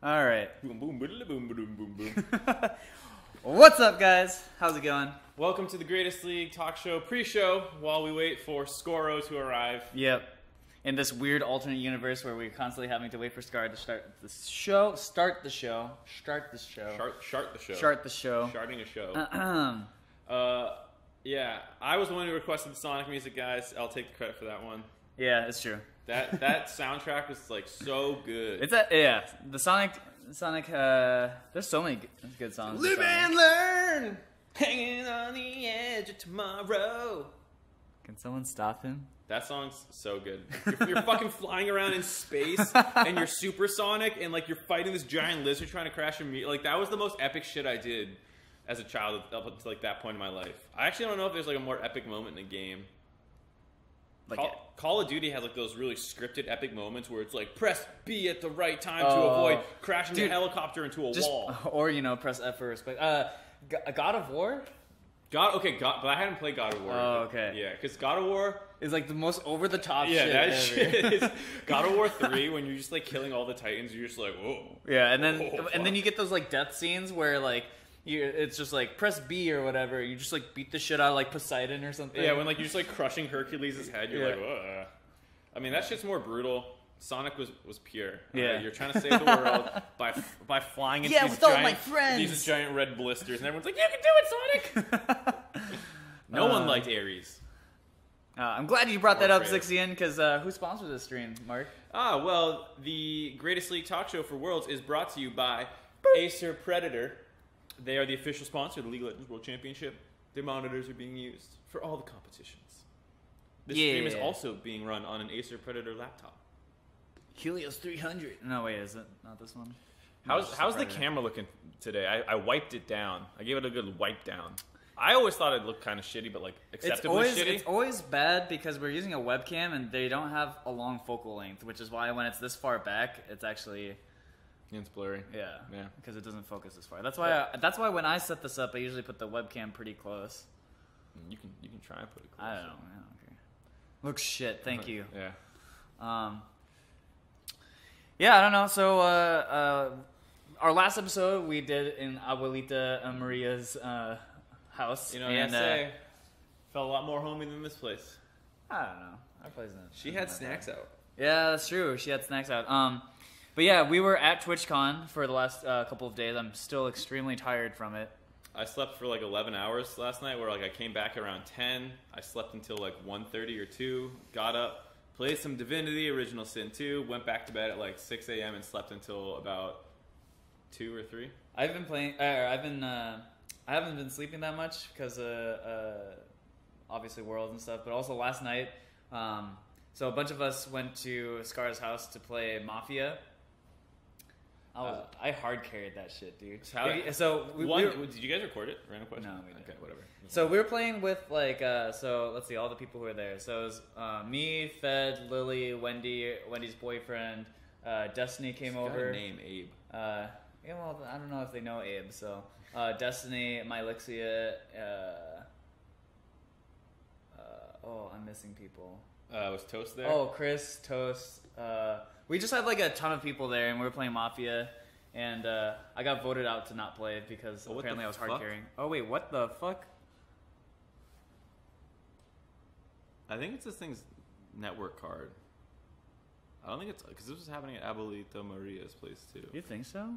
All right. Boom, boom, boom, boom, boom, boom, boom. What's up, guys? How's it going? Welcome to the Greatest League Talkshow pre-show while we wait for Scarra to arrive. Yep. In this weird alternate universe where we're constantly having to wait for Scarra to start the show. Start the show. Shart the show. Start the show. Sharting a show. Yeah, I was the one who requested the Sonic music, guys. I'll take the credit for that one. Yeah, it's true. That soundtrack was like so good. The Sonic. There's so many good songs. Live and learn, hanging on the edge of tomorrow. Can someone stop him? That song's so good. You're fucking flying around in space, and you're supersonic, and like you're fighting this giant lizard trying to crash your meat. Like that was the most epic shit I did as a child up until like that point in my life. I actually don't know if there's like a more epic moment in the game. Like Call of Duty has like those really scripted epic moments where it's like press B at the right time to avoid crashing the helicopter into a wall, or press F for respect. God of War. But I hadn't played God of War. Oh, okay. Yeah, because God of War is like the most over the top. Yeah, shit that ever. shit is God of War 3 when you're just like killing all the Titans. You're just like, whoa. Yeah, and then you get those like death scenes where like. It's just like press B or whatever. You just like beat the shit out of like Poseidon or something. Yeah, when like you're just like crushing Hercules' head, you're like, whoa. I mean, that shit's more brutal. Sonic was pure. Yeah, you're trying to save the world by flying into these giant red blisters, and everyone's like, "You can do it, Sonic!" No one liked Ares. I'm glad you brought that up, Zixian, because who sponsored this stream, Mark? Well, the Greatest League Talkshow for Worlds is brought to you by Acer Predator. They are the official sponsor of the League of Legends World Championship. Their monitors are being used for all the competitions. This stream is also being run on an Acer Predator laptop. Helios 300. No, wait, is it not this one? How's the camera looking today? I wiped it down. I gave it a good wipe down. I always thought it looked kind of shitty, but like acceptably shitty. It's always bad because we're using a webcam and they don't have a long focal length, which is why when it's this far back, it's actually... It's blurry. Yeah, because it doesn't focus as far. That's why when I set this up, I usually put the webcam pretty close. You can try and put it close. I don't care. Looks shit. Thank you. Yeah. Yeah, I don't know. So our last episode we did in Abuelita Maria's house. You know, and felt a lot more homey than this place. I don't know. Our place isn't. She had snacks out. Yeah, that's true. She had snacks out. But yeah, we were at TwitchCon for the last couple of days. I'm still extremely tired from it. I slept for like 11 hours last night where like I came back around 10. I slept until like 1:30 or 2. Got up, played some Divinity, Original Sin 2. Went back to bed at like 6 a.m. and slept until about 2 or 3. I've been playing... I haven't been sleeping that much because obviously Worlds and stuff. But also last night, so a bunch of us went to Scarra's house to play Mafia. I hard carried that shit, dude. Did you guys record it? Random question. No, we didn't. Okay, whatever. So we were playing with like so let's see all the people who were there. So it was me, Fed, Lily, Wendy's boyfriend, Destiny came over. Name Abe. Yeah, well, I don't know if they know Abe. So Destiny, Mylixia. I'm missing people. Was Toast there? Oh, Chris, Toast. We just had like a ton of people there, and we were playing Mafia, and I got voted out to not play because apparently I was hard carrying. Oh wait, what the fuck? I think it's this thing's network card. I don't think it's because this was happening at Abuelita Maria's place too. You think so?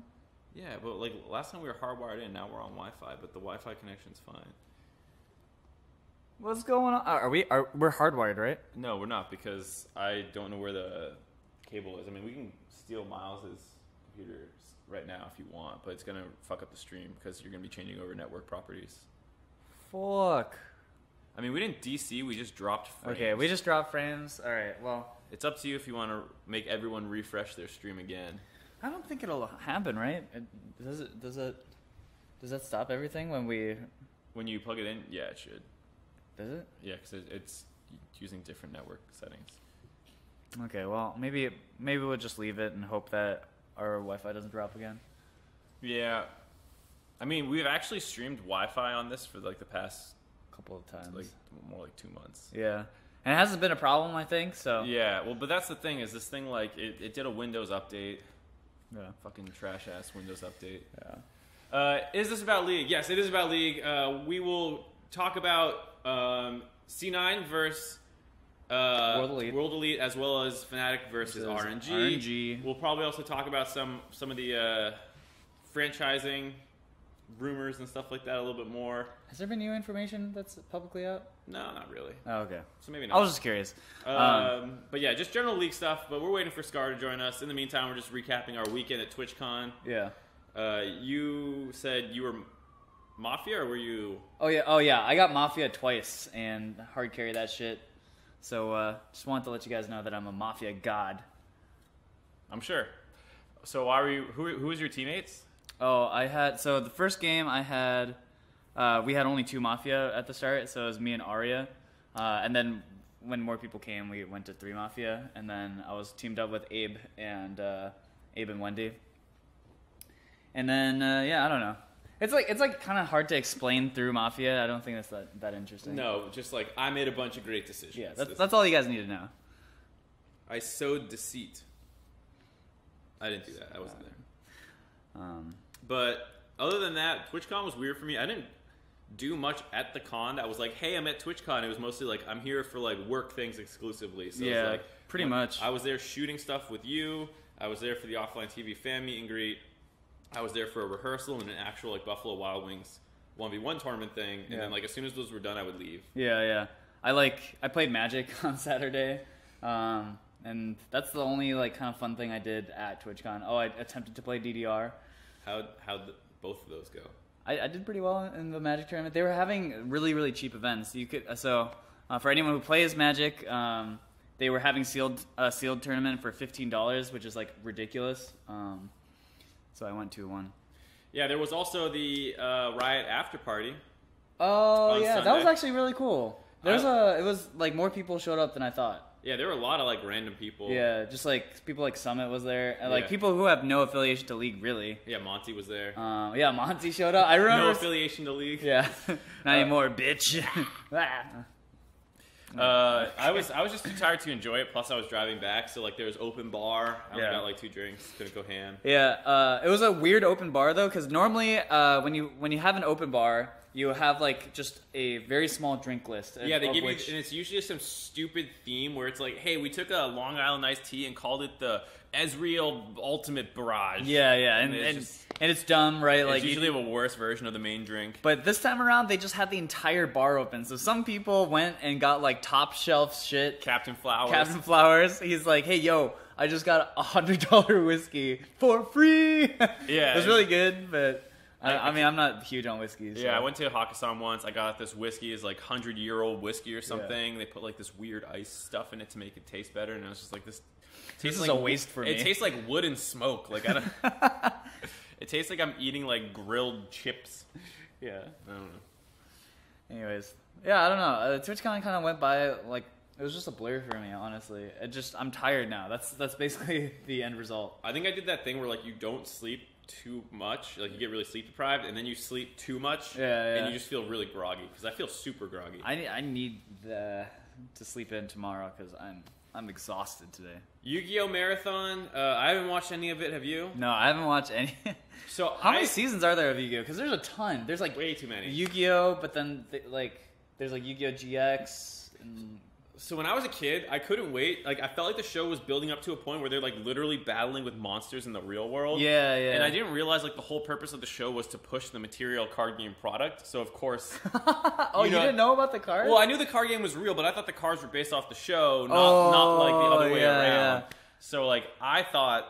Yeah, but like last time we were hardwired in, now we're on Wi-Fi, but the Wi-Fi connection's fine. What's going on? We're hardwired, right? No, we're not because I don't know where the cable is. I mean, we can steal Miles's computer right now if you want, but it's gonna fuck up the stream because you're gonna be changing over network properties. Fuck. I mean, we didn't DC. We just dropped frames. Okay, we just dropped frames. All right. Well, it's up to you if you want to make everyone refresh their stream again. I don't think it'll happen, right? Does that stop everything when you plug it in? Yeah, it should. Does it? Yeah, because it's using different network settings. Okay, well, maybe we'll just leave it and hope that our Wi-Fi doesn't drop again. Yeah. I mean, we've actually streamed Wi-Fi on this for like the past couple of times. Like more like 2 months. Yeah. And it hasn't been a problem, I think, so. Yeah, well, but that's the thing is this thing, like, it did a Windows update Yeah. Fucking trash ass Windows update. Yeah. Is this about League? Yes, it is about League. We will talk about C9 versus World Elite, as well as Fnatic versus RNG. We'll probably also talk about some of the franchising rumors and stuff like that a little bit more. Has there been new information that's publicly out? No, not really. Oh, okay. So maybe not. I was just curious. But yeah, just general League stuff. But we're waiting for Scarra to join us. In the meantime, we're just recapping our weekend at TwitchCon. Yeah. You said you were Mafia, or were you? Oh yeah. I got Mafia twice and hard carry that shit. So just wanted to let you guys know that I'm a Mafia god. I'm sure. So why were you? Who was your teammates? Oh, so the first game I had, we had only 2 Mafia at the start, so it was me and Arya. And then when more people came, we went to 3 Mafia, and then I was teamed up with Abe and Wendy. And then I don't know. It's like kind of hard to explain through Mafia. I don't think that's that interesting. No, just like I made a bunch of great decisions. Yeah, that's all you guys need to know. I sowed deceit. I didn't do that. I wasn't there. But other than that, TwitchCon was weird for me. I didn't do much at the con. I was like, hey, I'm at TwitchCon. It was mostly like, I'm here for like work things exclusively. So yeah, it was like, pretty much. I was there shooting stuff with you. I was there for the offline TV fan meet and greet. I was there for a rehearsal and an actual like Buffalo Wild Wings 1v1 tournament thing. And then like as soon as those were done, I would leave. Yeah. I played Magic on Saturday. And that's the only like kind of fun thing I did at TwitchCon. Oh, I attempted to play DDR. How'd both of those go? I did pretty well in the Magic tournament. They were having really, really cheap events. You could for anyone who plays Magic, they were having sealed tournament for $15, which is like ridiculous. So I went to one. Yeah, there was also the Riot after party. Oh yeah, Sunday. that was actually really cool. It was like more people showed up than I thought. Yeah, there were a lot of like random people. Yeah, just like people like Summit was there, and like people who have no affiliation to League really. Yeah, Monty was there. Yeah, Monty showed up. I remember no affiliation to League. Yeah, not anymore, bitch. I was just too tired to enjoy it. Plus, I was driving back, so like there was open bar. I only got like 2 drinks. Couldn't go ham. Yeah, it was a weird open bar though, because normally when you have an open bar, you have like just a very small drink list. Yeah, they give you, and it's usually some stupid theme where it's like, hey, we took a Long Island iced tea and called it the Ezreal Ultimate Barrage. Yeah, and it's dumb, right? It's like usually a worse version of the main drink. But this time around, they just had the entire bar open. So some people went and got like top shelf shit. Captain Flowers. He's like, hey, yo, I just got $100 whiskey for free. Yeah, it was really good, but. I mean, I'm not huge on whiskey. So. Yeah, I went to Hakkasan once. I got this whiskey. It's like 100-year-old whiskey or something. Yeah. They put like this weird ice stuff in it to make it taste better, and it was just like this. This is like a waste for me. It tastes like wood and smoke. Like I don't. It tastes like I'm eating like grilled chips. Yeah, I don't know. Anyways, yeah, I don't know. TwitchCon kind of went by like it was just a blur for me. Honestly, I'm tired now. That's basically the end result. I think I did that thing where like you don't sleep too much, like you get really sleep deprived, and then you sleep too much, and you just feel really groggy. Because I feel super groggy. I need to sleep in tomorrow because I'm exhausted today. Yu-Gi-Oh Marathon. I haven't watched any of it. Have you? No, I haven't watched any. So how many seasons are there of Yu-Gi-Oh? Because there's a ton. There's like way too many. Yu-Gi-Oh, but then there's like Yu-Gi-Oh GX and. So when I was a kid, I couldn't wait. Like I felt like the show was building up to a point where they're like literally battling with monsters in the real world. Yeah. And I didn't realize like the whole purpose of the show was to push the material card game product. So of course, you didn't know about the cards? Well, I knew the card game was real, but I thought the cards were based off the show, not like the other way around. Yeah. So like I thought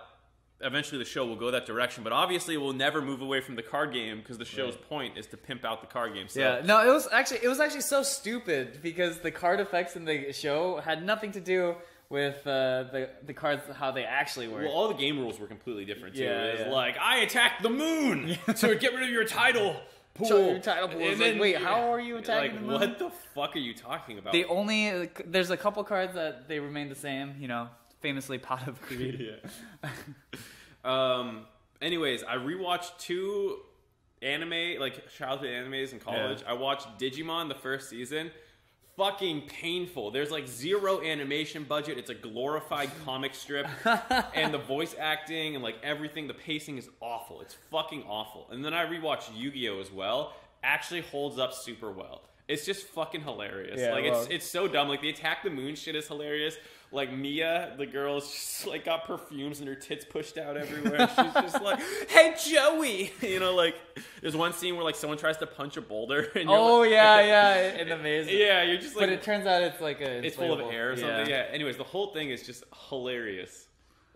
eventually the show will go that direction, but obviously it will never move away from the card game because the show's point is to pimp out the card game. So. Yeah, no, it was actually so stupid because the card effects in the show had nothing to do with the cards how they actually work. Well, all the game rules were completely different too. Yeah, it was like I attacked the moon to get rid of your title pool. Your title pool. And then, wait, how are you attacking the moon? What the fuck are you talking about? There's a couple cards that they remain the same. You know. Famously Pot of Greed. Yeah. Anyways, I rewatched 2 anime, like childhood animes in college. Yeah. I watched Digimon the first season. fucking painful. There's like zero animation budget. It's a glorified comic strip. And the voice acting and like everything, the pacing is awful. It's fucking awful. And then I rewatched Yu-Gi-Oh! As well. Actually holds up super well. It's just fucking hilarious. Yeah, like well, it's so dumb. Like the Attack the Moon shit is hilarious. Like Mia, the girl's just like got perfumes and her tits pushed out everywhere. She's just like, "Hey Joey," you know. Like there's one scene where like someone tries to punch a boulder. And you're in the maze. Yeah, you're just like. But it turns out it's like it's full of air or something. Yeah. Anyways, the whole thing is just hilarious,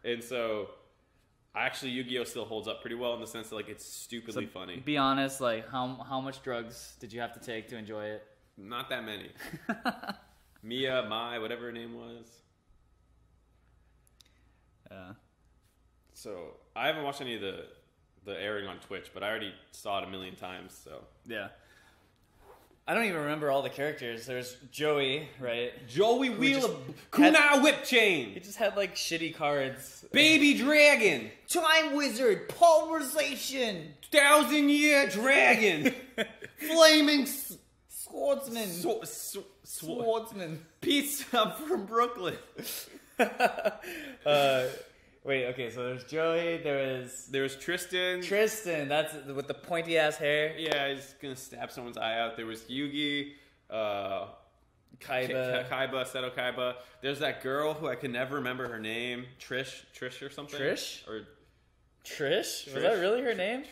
and so actually Yu-Gi-Oh still holds up pretty well in the sense that like it's stupidly funny. Be honest, like how much drugs did you have to take to enjoy it? Not that many. Mia, Mai, whatever her name was. Yeah. So I haven't watched any of the airing on Twitch, but I already saw it a million times. So yeah. I don't even remember all the characters. There's Joey, right? Joey Wheeler, Kunai Whip Chain. He just had like shitty cards. Baby Dragon, Time Wizard, Pulverization, 1,000-Year Dragon, Flaming Swordsman, Swordsman, Pizza from Brooklyn. Wait, okay, so there's Joey, there's Tristan. Tristan, that's with the pointy ass hair. Yeah, he's gonna stab someone's eye out. There was Yugi, Kaiba, Seto Kaiba. There's that girl who I can never remember her name. Trish or something. Trish? Or Trish? Was that really her name?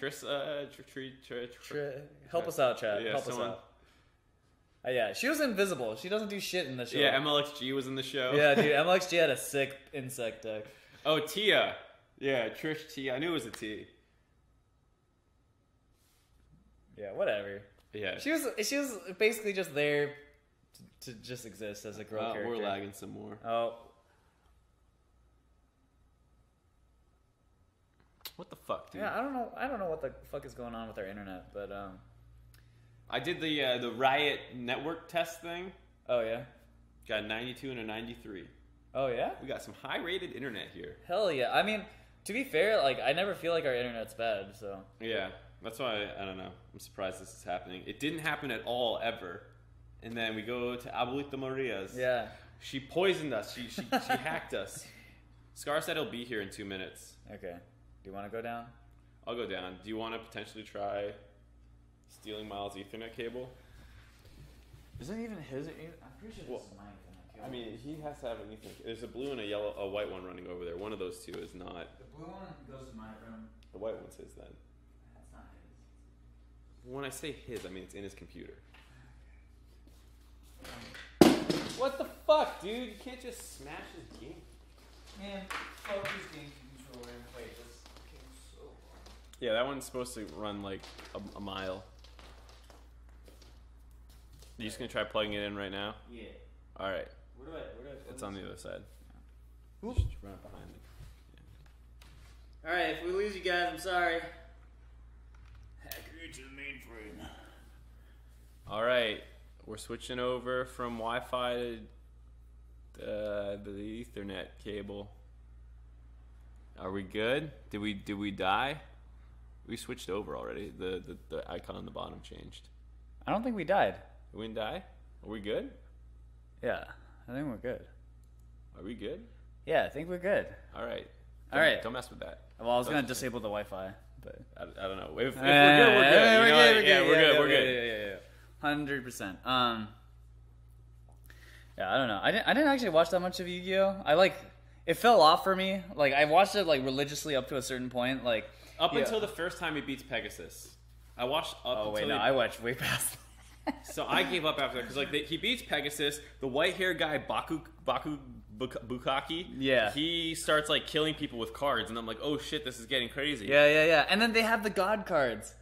Help us out, Chad. Yeah, Help us out. Yeah, she was invisible. She doesn't do shit in the show. Yeah, MLXG was in the show. Yeah, dude, MLXG had a sick insect deck. Oh, Tia. Yeah, Trish Tia. I knew it was a T. Yeah, whatever. Yeah. She was basically just there to just exist as a girl character. We're lagging some more. Oh. What the fuck, dude? Yeah, I don't know what the fuck is going on with our internet, but I did the Riot network test thing. Oh yeah. Got a 92 and a 93. Oh yeah? We got some high-rated internet here. Hell yeah. I mean, to be fair, like I never feel like our internet's bad, so. Yeah. That's why I don't know. I'm surprised this is happening. It didn't happen at all ever. And then we go to Abuelita Maria's. Yeah. She poisoned us. She hacked us. Scar said he'll be here in 2 minutes. Okay. Do you want to go down? I'll go down. Do you want to potentially try stealing Miles' Ethernet cable? Is it even his? I'm pretty sure this is mine. I mean, he has to have an Ethernet. There's a blue and a white one running over there. One of those two is not. The blue one goes to my room. The white one's his then. That's not his. When I say his, I mean it's in his computer. What the fuck, dude? You can't just smash his game. Man, focus game controller. Wait, this game's so long. Yeah, that one's supposed to run like a mile. You just gonna try plugging it in right now? Yeah. All right. Where do I it's on the other side. Oops. Just run it behind me. Yeah. All right, if we lose you guys, I'm sorry. Hacker to the mainframe. All right, we're switching over from Wi-Fi to the Ethernet cable. Are we good? Did we die? We switched over already. The icon on the bottom changed. I don't think we died. We didn't die? Are we good? Yeah, I think we're good. Are we good? Yeah, I think we're good. All right. Don't mess with that. Well, I was going to disable the Wi-Fi, but... I don't know. If we're good, we're good. We're good. Yeah. 100%. Yeah, I don't know. I didn't actually watch that much of Yu-Gi-Oh! It fell off for me. Like, I watched it, like, religiously up to a certain point. Like... Until the first time he beats Pegasus. I watched I watched way past. So I gave up after that because he beats Pegasus. The white hair guy Baku Bukaki. Yeah. He starts like killing people with cards, and I'm like, oh shit, this is getting crazy. Yeah. And then they have the God cards.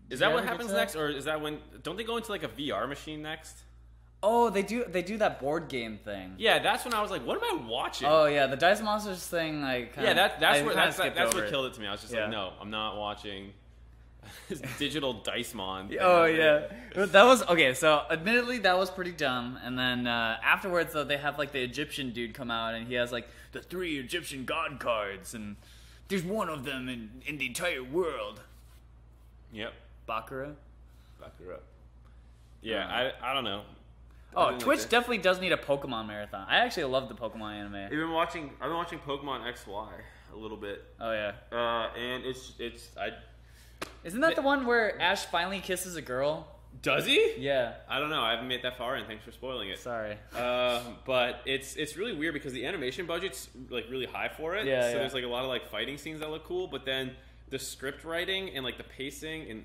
Is that what happens next, or is that when? Don't they go into like a VR machine next? Oh, they do that board game thing. Yeah, that's when I was like, what am I watching? Oh yeah, the Dice Monsters thing. That's what killed it to me. I was just like, no, I'm not watching. His digital Dicemon thing. Oh yeah, that was okay. So admittedly, that was pretty dumb. And then afterwards, though, they have like the Egyptian dude come out, and he has like the 3 Egyptian god cards, and there's one of them in the entire world. Yep, Baccarat. Yeah, I don't know. Oh, Twitch definitely does need a Pokemon marathon. I actually love the Pokemon anime. I've been watching Pokemon XY a little bit. Oh yeah. And Isn't that the one where Ash finally kisses a girl? Does he? Yeah. I don't know. I haven't made that far, and thanks for spoiling it. Sorry. But it's really weird because the animation budget's like really high for it. Yeah. So there's like a lot of like fighting scenes that look cool, but then the script writing and like the pacing and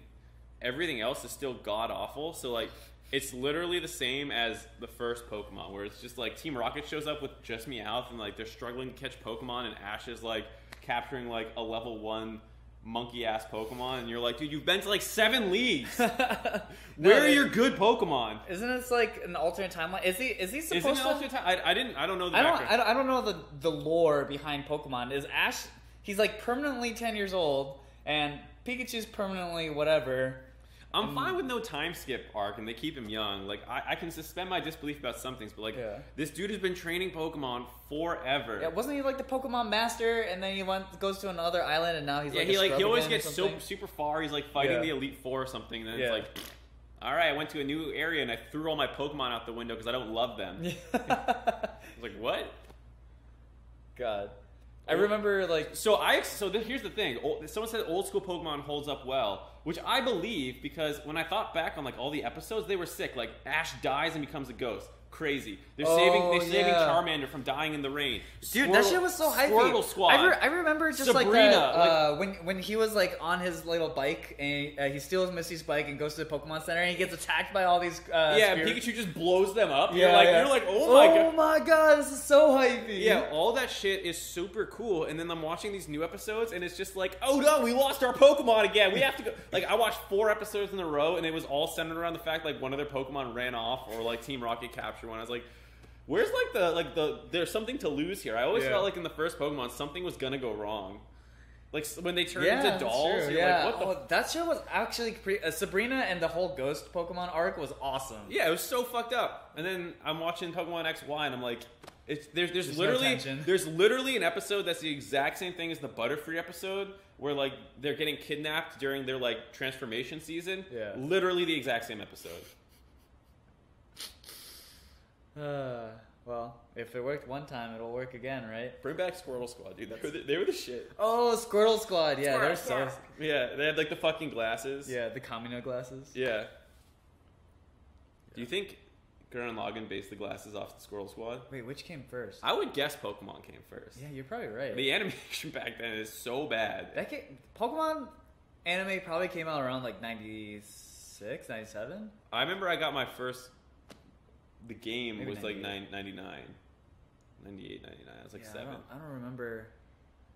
everything else is still god awful. So like it's literally the same as the first Pokemon, where it's just like Team Rocket shows up with just Meowth, and like they're struggling to catch Pokemon, and Ash is like capturing like a level 1 monkey ass Pokemon, and you're like, dude, you've been to like 7 leagues. Where are your good Pokemon? Isn't this like an alternate timeline? Is he supposed to? I don't know the background. I don't know the lore behind Pokemon. Is Ash? He's like permanently 10 years old, and Pikachu's permanently whatever. I'm fine with no time skip arc, and they keep him young. Like I can suspend my disbelief about some things, but like this dude has been training Pokemon forever. Yeah, wasn't he like the Pokemon master, and then he goes to another island, and now he's like he always gets so super far. He's like fighting the Elite Four or something, and then it's like, all right, I went to a new area and I threw all my Pokemon out the window because I don't love them. I was like, what? God. I remember, like... Here's the thing. Someone said old school Pokemon holds up well, which I believe because when I thought back on, like, all the episodes, they were sick. Like, Ash dies and becomes a ghost. Crazy. They're saving Charmander from dying in the rain. Dude, that shit was so hypey. Squirtle Squad. I remember just Sabrina, when he was like on his little bike and he steals Misty's bike and goes to the Pokemon Center and he gets attacked by all these Pikachu just blows them up. You're like, oh my god, this is so hypey. Yeah, all that shit is super cool. And then I'm watching these new episodes and it's just like, oh no, we lost our Pokemon again. We have to go. Like, I watched 4 episodes in a row and it was all centered around the fact like one of their Pokemon ran off or like Team Rocket captured one. I was like, where's like the there's something to lose here. I always felt like in the first Pokemon something was gonna go wrong. Like when they turned into dolls, you're like, what the that show was actually pretty, Sabrina and the whole Ghost Pokemon arc was awesome. Yeah, it was so fucked up. And then I'm watching Pokemon XY and I'm like, there's literally an episode that's the exact same thing as the Butterfree episode where like they're getting kidnapped during their like transformation season. Yeah. Literally the exact same episode. Well, if it worked one time, it'll work again, right? Bring back Squirtle Squad, dude. They were the shit. Oh, Squirtle Squad. Yeah, they're so... Yeah, they had like the fucking glasses. Yeah, the Kamino glasses. Yeah. Do you think Gurren Lagann based the glasses off the Squirtle Squad? Wait, which came first? I would guess Pokemon came first. Yeah, you're probably right. The animation back then is so bad. Pokemon anime probably came out around like 96, 97? I remember I got my first... The game Maybe was 98. like 98, 99. I was like 7. I don't remember.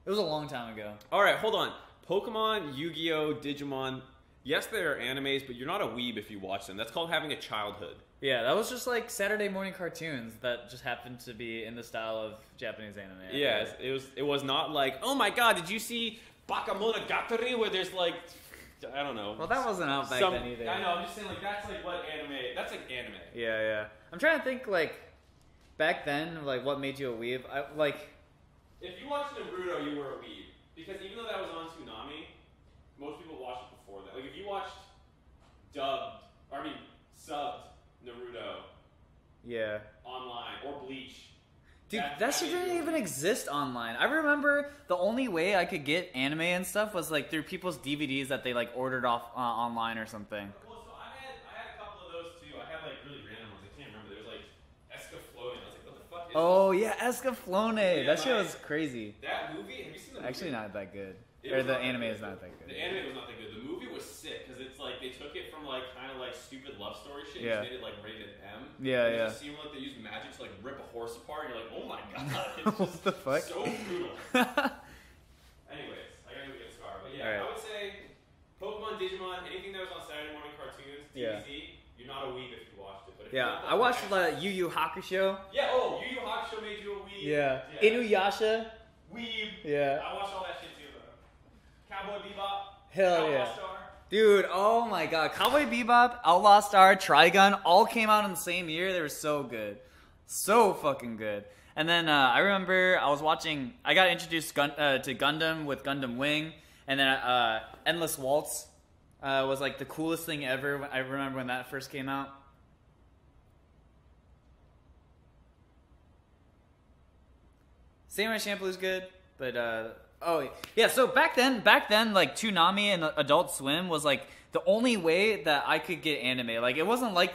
It was a long time ago. All right, hold on. Pokemon, Yu-Gi-Oh, Digimon. Yes, they're animes, but you're not a weeb if you watch them. That's called having a childhood. Yeah, that was just like Saturday morning cartoons that just happened to be in the style of Japanese anime. Yes, it was not like, oh my god, did you see Bakemonogatari where there's like... I don't know. Well, that wasn't out back then either. I know. I'm just saying, like, that's like what anime. That's like anime. Yeah. I'm trying to think, like, back then, like, what made you a weeb? If you watched Naruto, you were a weeb because even though that was on Toonami, most people watched it before that. Like, if you watched subbed Naruto, online or Bleach. Dude, that shit didn't even exist online. I remember the only way I could get anime and stuff was like through people's DVDs that they like ordered off online or something. Well, so I had a couple of those too. I had like really random ones. I can't remember. There was like Escaflowne. I was like, what the fuck is this? Escaflowne. Yeah, that shit was crazy. That movie, have you seen the movie? Actually, not that good. The anime is not that good. The anime was not that good. The movie was sick because it's like they took it from like kind of like stupid love story shit and made it like rated M. It just seemed like they used magic to like rip a horse apart and you're like, oh my god, it's just what the fuck? So brutal. Anyways, I gotta go get Scarra. But yeah, I would say Pokemon, Digimon, anything that was on Saturday morning cartoons, TVZ, you're not a weeb if you watched it. But if I watched Yu Yu Hakusho. Yeah, Yu Yu Hakusho made you a weeb. Yeah. Inuyasha. Weeb. Yeah. I watched all that shit too, though. Cowboy Bebop. Hell yeah. Star. Dude, oh my god. Cowboy Bebop, Outlaw Star, Trigun all came out in the same year. They were so good. So fucking good. And then I remember I got introduced to Gundam with Gundam Wing. And then Endless Waltz was like the coolest thing ever. I remember when that first came out. Samurai Champloo's good, but oh yeah. So back then, like Toonami and Adult Swim was like the only way that I could get anime. Like it wasn't like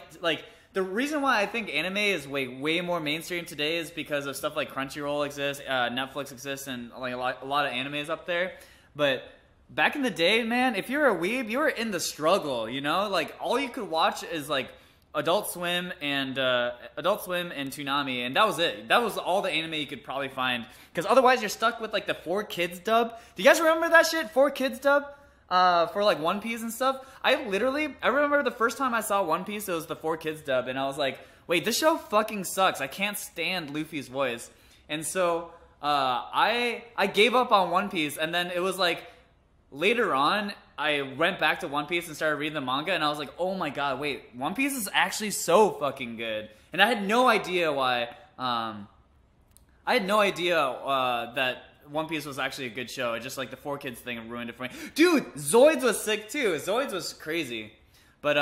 the reason why I think anime is way more mainstream today is because of stuff like Crunchyroll exists, Netflix exists, and like a lot of animes up there. But back in the day, man, if you're a weeb, you were in the struggle. You know, like all you could watch is like Adult Swim and Toonami, and that was it. That was all the anime you could probably find, because otherwise you're stuck with like the 4Kids dub. Do you guys remember that shit? 4Kids dub for like One Piece and stuff. I remember the first time I saw One Piece, it was the 4Kids dub, and I was like, wait, this show fucking sucks. I can't stand Luffy's voice, and so I gave up on One Piece, and then it was like later on, I went back to One Piece and started reading the manga, and I was like, oh my god, wait, One Piece is actually so fucking good. And I had no idea why, that One Piece was actually a good show. It just like the 4Kids thing ruined it for me. Dude, Zoids was sick too. Zoids was crazy. But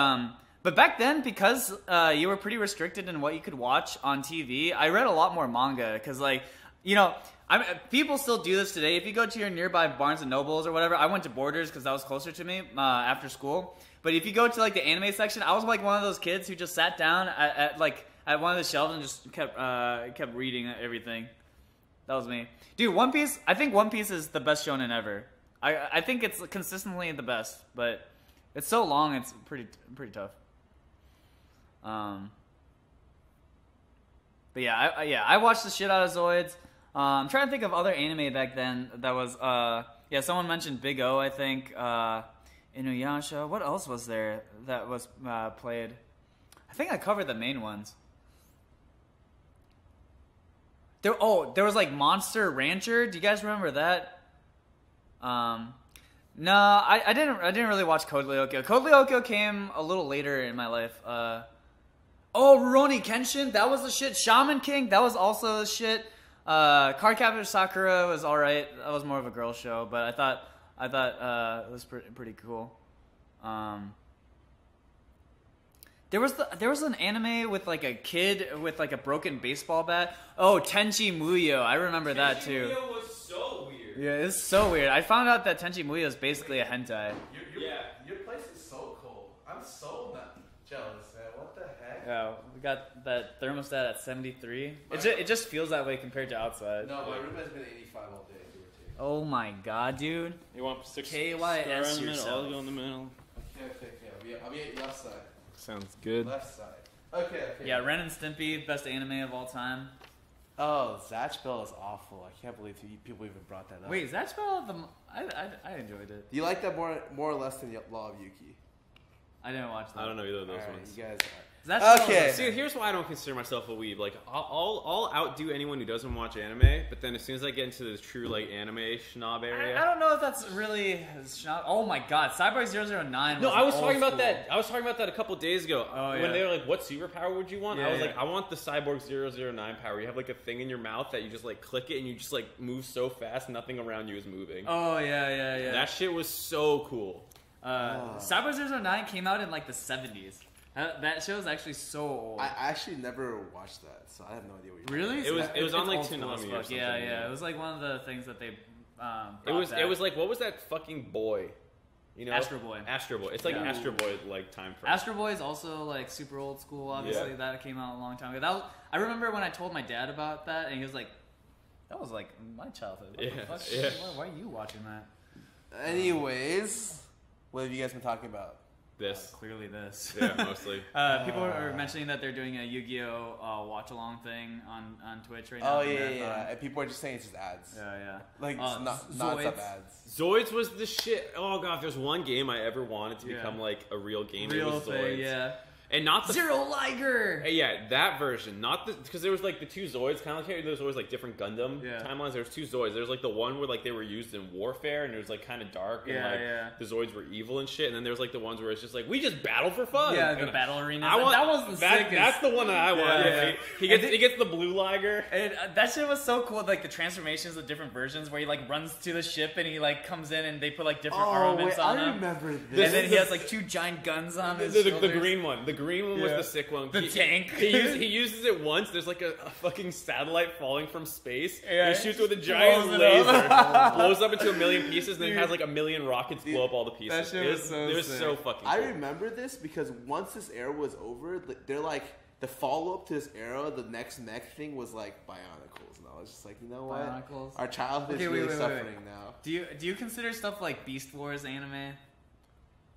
back then, because you were pretty restricted in what you could watch on TV, I read a lot more manga, because like, you know, people still do this today. If you go to your nearby Barnes and Nobles or whatever, I went to Borders because that was closer to me after school. But if you go to like the anime section, I was like one of those kids who just sat down at one of the shelves and just kept reading everything. That was me, dude. One Piece. I think One Piece is the best shonen ever. I think it's consistently the best, but it's so long. It's pretty tough. But yeah, I watched the shit out of Zoids. I'm trying to think of other anime back then that was, someone mentioned Big O, I think, Inuyasha. What else was there that was played? I think I covered the main ones. There was like Monster Rancher. Do you guys remember that? No, I didn't really watch Code Lyokyo. Code Lyokyo came a little later in my life. Rurouni Kenshin, that was the shit. Shaman King, that was also the shit. Cardcaptor Sakura was alright. That was more of a girl show, but I thought it was pretty cool. There was an anime with like a kid with like a broken baseball bat. Oh, Tenchi Muyo, I remember that too. Muyo was so weird. Yeah, it's so weird. I found out that Tenchi Muyo is basically a hentai. Your place is so cold. I'm so not jealous, man. What the heck? Yeah, we got that thermostat at 73. It just feels that way compared to outside. No, my room has been 85 all day. Oh my god, dude. You want 6 KYS Scarra in the middle? yourself. I'll go in the middle. Okay. I'll be at your left side. Sounds good. Left side. Okay. Yeah, Ren and Stimpy, best anime of all time. Oh, Zatch Bell is awful. I can't believe people even brought that up. Wait, is that spell I enjoyed it. Do you like that more or less than Law of Yuki? I didn't watch that. I don't know either of those All right, ones. you guys are. Okay. See, here's why I don't consider myself a weeb. Like, I'll outdo anyone who doesn't watch anime, but then as soon as I get into the true, like, anime schnob area... I don't know if that's really schnob. Oh my god, Cyborg 009 No, I was talking about school. that. I was talking about that a couple days ago. Oh, yeah. When they were like, what superpower would you want? Yeah, I was yeah. like, I want the Cyborg 009 power. You have, like, a thing in your mouth that you just, like, click it and you just, like, move so fast nothing around you is moving. Oh, yeah. That shit was so cool. Cyborg 009 came out in, like, the 70s. That show is actually so old. I actually never watched that, so I have no idea what you're Really? It was on like old school Toonami as or fuck. something. Yeah. It was like one of the things that they. It was like, what was that fucking boy? You know, Astro Boy. Astro Boy. It's like Astro Boy like time frame. Astro Boy is also like super old school. Obviously, that came out a long time ago. I remember when I told my dad about that, and he was like, "That was like my childhood. What the fuck? Yeah. Why are you watching that?" Anyways, what have you guys been talking about? This. Clearly, this. Yeah, mostly. People are mentioning that they're doing a Yu-Gi-Oh watch along thing on Twitch right now. Oh yeah. And people are just saying it's just ads. Yeah. Like not Zoids. ads. Zoids was the shit. Oh god, if there's one game I ever wanted to become like a real game, it was Zoids. Thing, yeah. And not the Zero Liger. Yeah, that version. Not the because there was like the two Zoids, kind of like there's always like different Gundam timelines. There was two Zoids. There's like the one where like they were used in warfare and it was like kind of dark and like the Zoids were evil and shit. And then there's like the ones where it's just like we just battle for fun. Yeah, and the battle arena. that was the sickest. That's the one that I want. Yeah. He gets the blue Liger. And that shit was so cool. Like the transformations of different versions, where he like runs to the ship and he like comes in and they put like different armaments on him. I remember this. And then he has like two giant guns on his shoulders. The green one. The green one was the sick one. The tank. He uses it once. There's like a fucking satellite falling from space. Yeah. And he shoots with a giant Blows it laser, blows up into a million pieces, and then has like a million rockets blow up all the pieces. That shit was so It was sick. so fucking cool. I remember this because once this era was over, they're like the follow up to this era. The next thing was like Bionicles, and I was just like, you know what? Bionicles? Our childhood is really suffering now. Do you consider stuff like Beast Wars anime,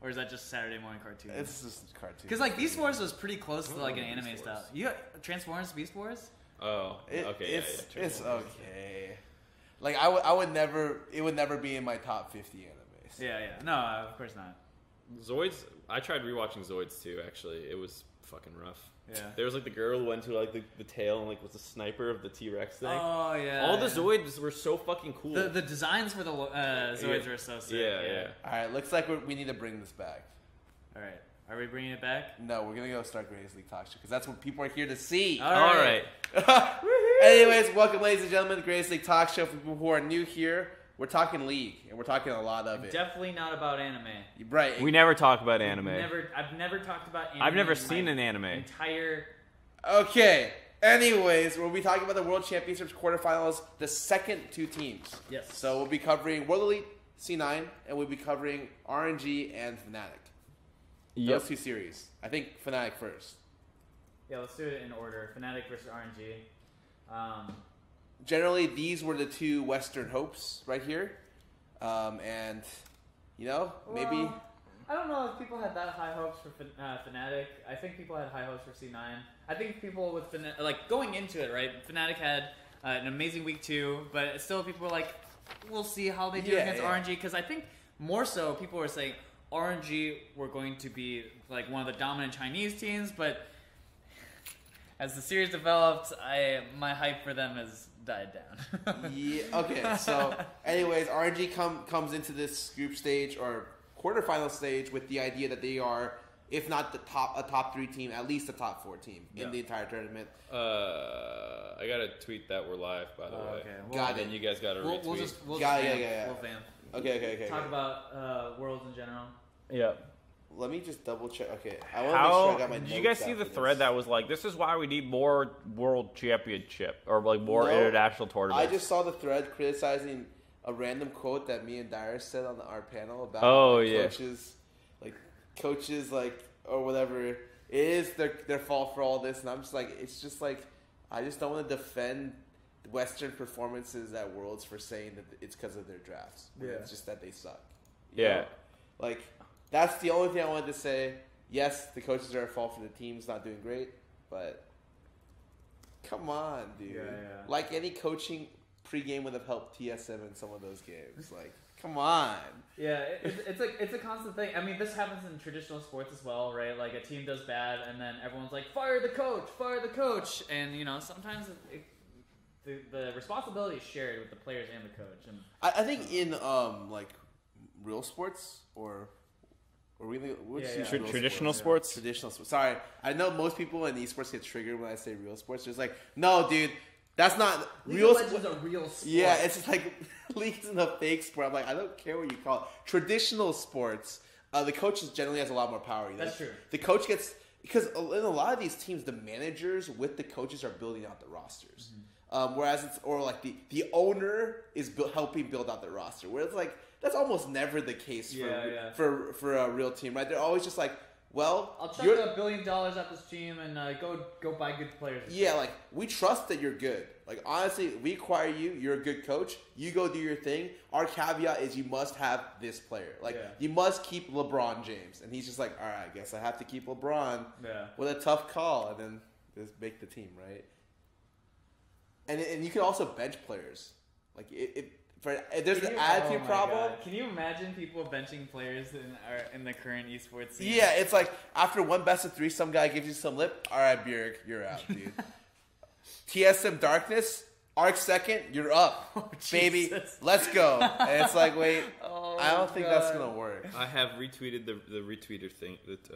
or is that just Saturday morning cartoon? It's just cartoon. Because like Beast Wars was pretty close to like an anime style. You got Transformers Beast Wars? Oh, okay. It's okay. Like I would never. It would never be in my top 50 animes. Yeah. No, of course not. Zoids. I tried rewatching Zoids too. Actually, it was fucking rough. Yeah. There was like the girl who went to like the tail and like was a sniper of the T-Rex thing. Oh yeah. All the Zoids were so fucking cool. The designs for the Zoids were so sick. Yeah. All right, looks like we need to bring this back. All right, are we bringing it back? No, we're gonna go start Greatest League Talkshow because that's what people are here to see. All All right. Anyways, welcome, ladies and gentlemen, to Greatest League Talkshow. For people who are new here, we're talking League, and we're talking a lot of it. Definitely not about anime. Right. We never talk about anime. I've never talked about anime. I've never in seen my an anime. Entire. Okay. Anyways, we'll be talking about the World Championships quarterfinals, the second two teams. Yes. So we'll be covering World Elite C9, and we'll be covering RNG and Fnatic. Those two series. I think Fnatic first. Yeah, let's do it in order. Fnatic versus RNG. Generally, these were the two Western hopes right here. And, you know, maybe... Well, I don't know if people had that high hopes for Fnatic. I think people had high hopes for C9. I think people with Fnatic, like going into it, right? Fnatic had an amazing week 2, but still people were like, we'll see how they do against RNG. Because I think more so people were saying RNG were going to be like one of the dominant Chinese teams, but as the series developed, my hype for them has died down. Yeah. Okay. So, anyways, RNG comes into this group stage or quarterfinal stage with the idea that they are, if not a top 3 team, at least a top 4 team in the entire tournament. I got to tweet that we're live, by the way. Okay. Got it. And you guys got to retweet. We'll Yeah. fan. Okay. Talk about Worlds in general. Yeah. Let me just double check. Okay. I want to make sure I got my Did notes you guys see out the for thread this. that was like, this is why we need more world championship or like more No, international tournaments? I just saw the thread criticizing a random quote that me and Darius said on our panel about coaches or whatever. It is their fault for all this, and I'm just like, it's just like, I just don't want to defend Western performances at Worlds for saying that it's because of their drafts. Yeah. It's just that they suck. Yeah. You know? Like, that's the only thing I wanted to say. Yes, the coaches are at fault for the teams not doing great, but come on, dude. Yeah. Like, any coaching pregame would have helped TSM in some of those games. Like, come on. Yeah, it's a constant thing. I mean, this happens in traditional sports as well, right? Like a team does bad, and then everyone's like, fire the coach, and you know sometimes the responsibility is shared with the players and the coach. And I think in like real sports or really Traditional sports? Traditional sports. Sorry, I know most people in esports get triggered when I say real sports. There's like, no, dude, that's not real. League of Legends is a real sport. Yeah, it's just like League isn't a fake sport. I'm like, I don't care what you call it. Traditional sports, the coach generally has a lot more power. You know? That's true. The coach gets, because in a lot of these teams, the managers with the coaches are building out the rosters. Whereas it's, or like the owner is helping build out the roster. Where it's like, that's almost never the case for a real team, right? They're always just like, well, I'll chuck $1 billion at this team and go buy good players. Yeah, like, we trust that you're good. Like, honestly, we acquire you. You're a good coach. You go do your thing. Our caveat is you must have this player. Like, you must keep LeBron James. And he's just like, all right, I guess I have to keep LeBron with a tough call. And then just make the team, right? And you can also bench players. Like, if there's an attitude problem. God. Can you imagine people benching players in the current esports scene? Yeah, it's like after one best of 3, some guy gives you some lip. All right, Bjerg, you're out, dude. TSM Darkness, Arc second, you're up, baby. Let's go. And it's like, wait, I don't think that's gonna work. I have retweeted the retweeter thing that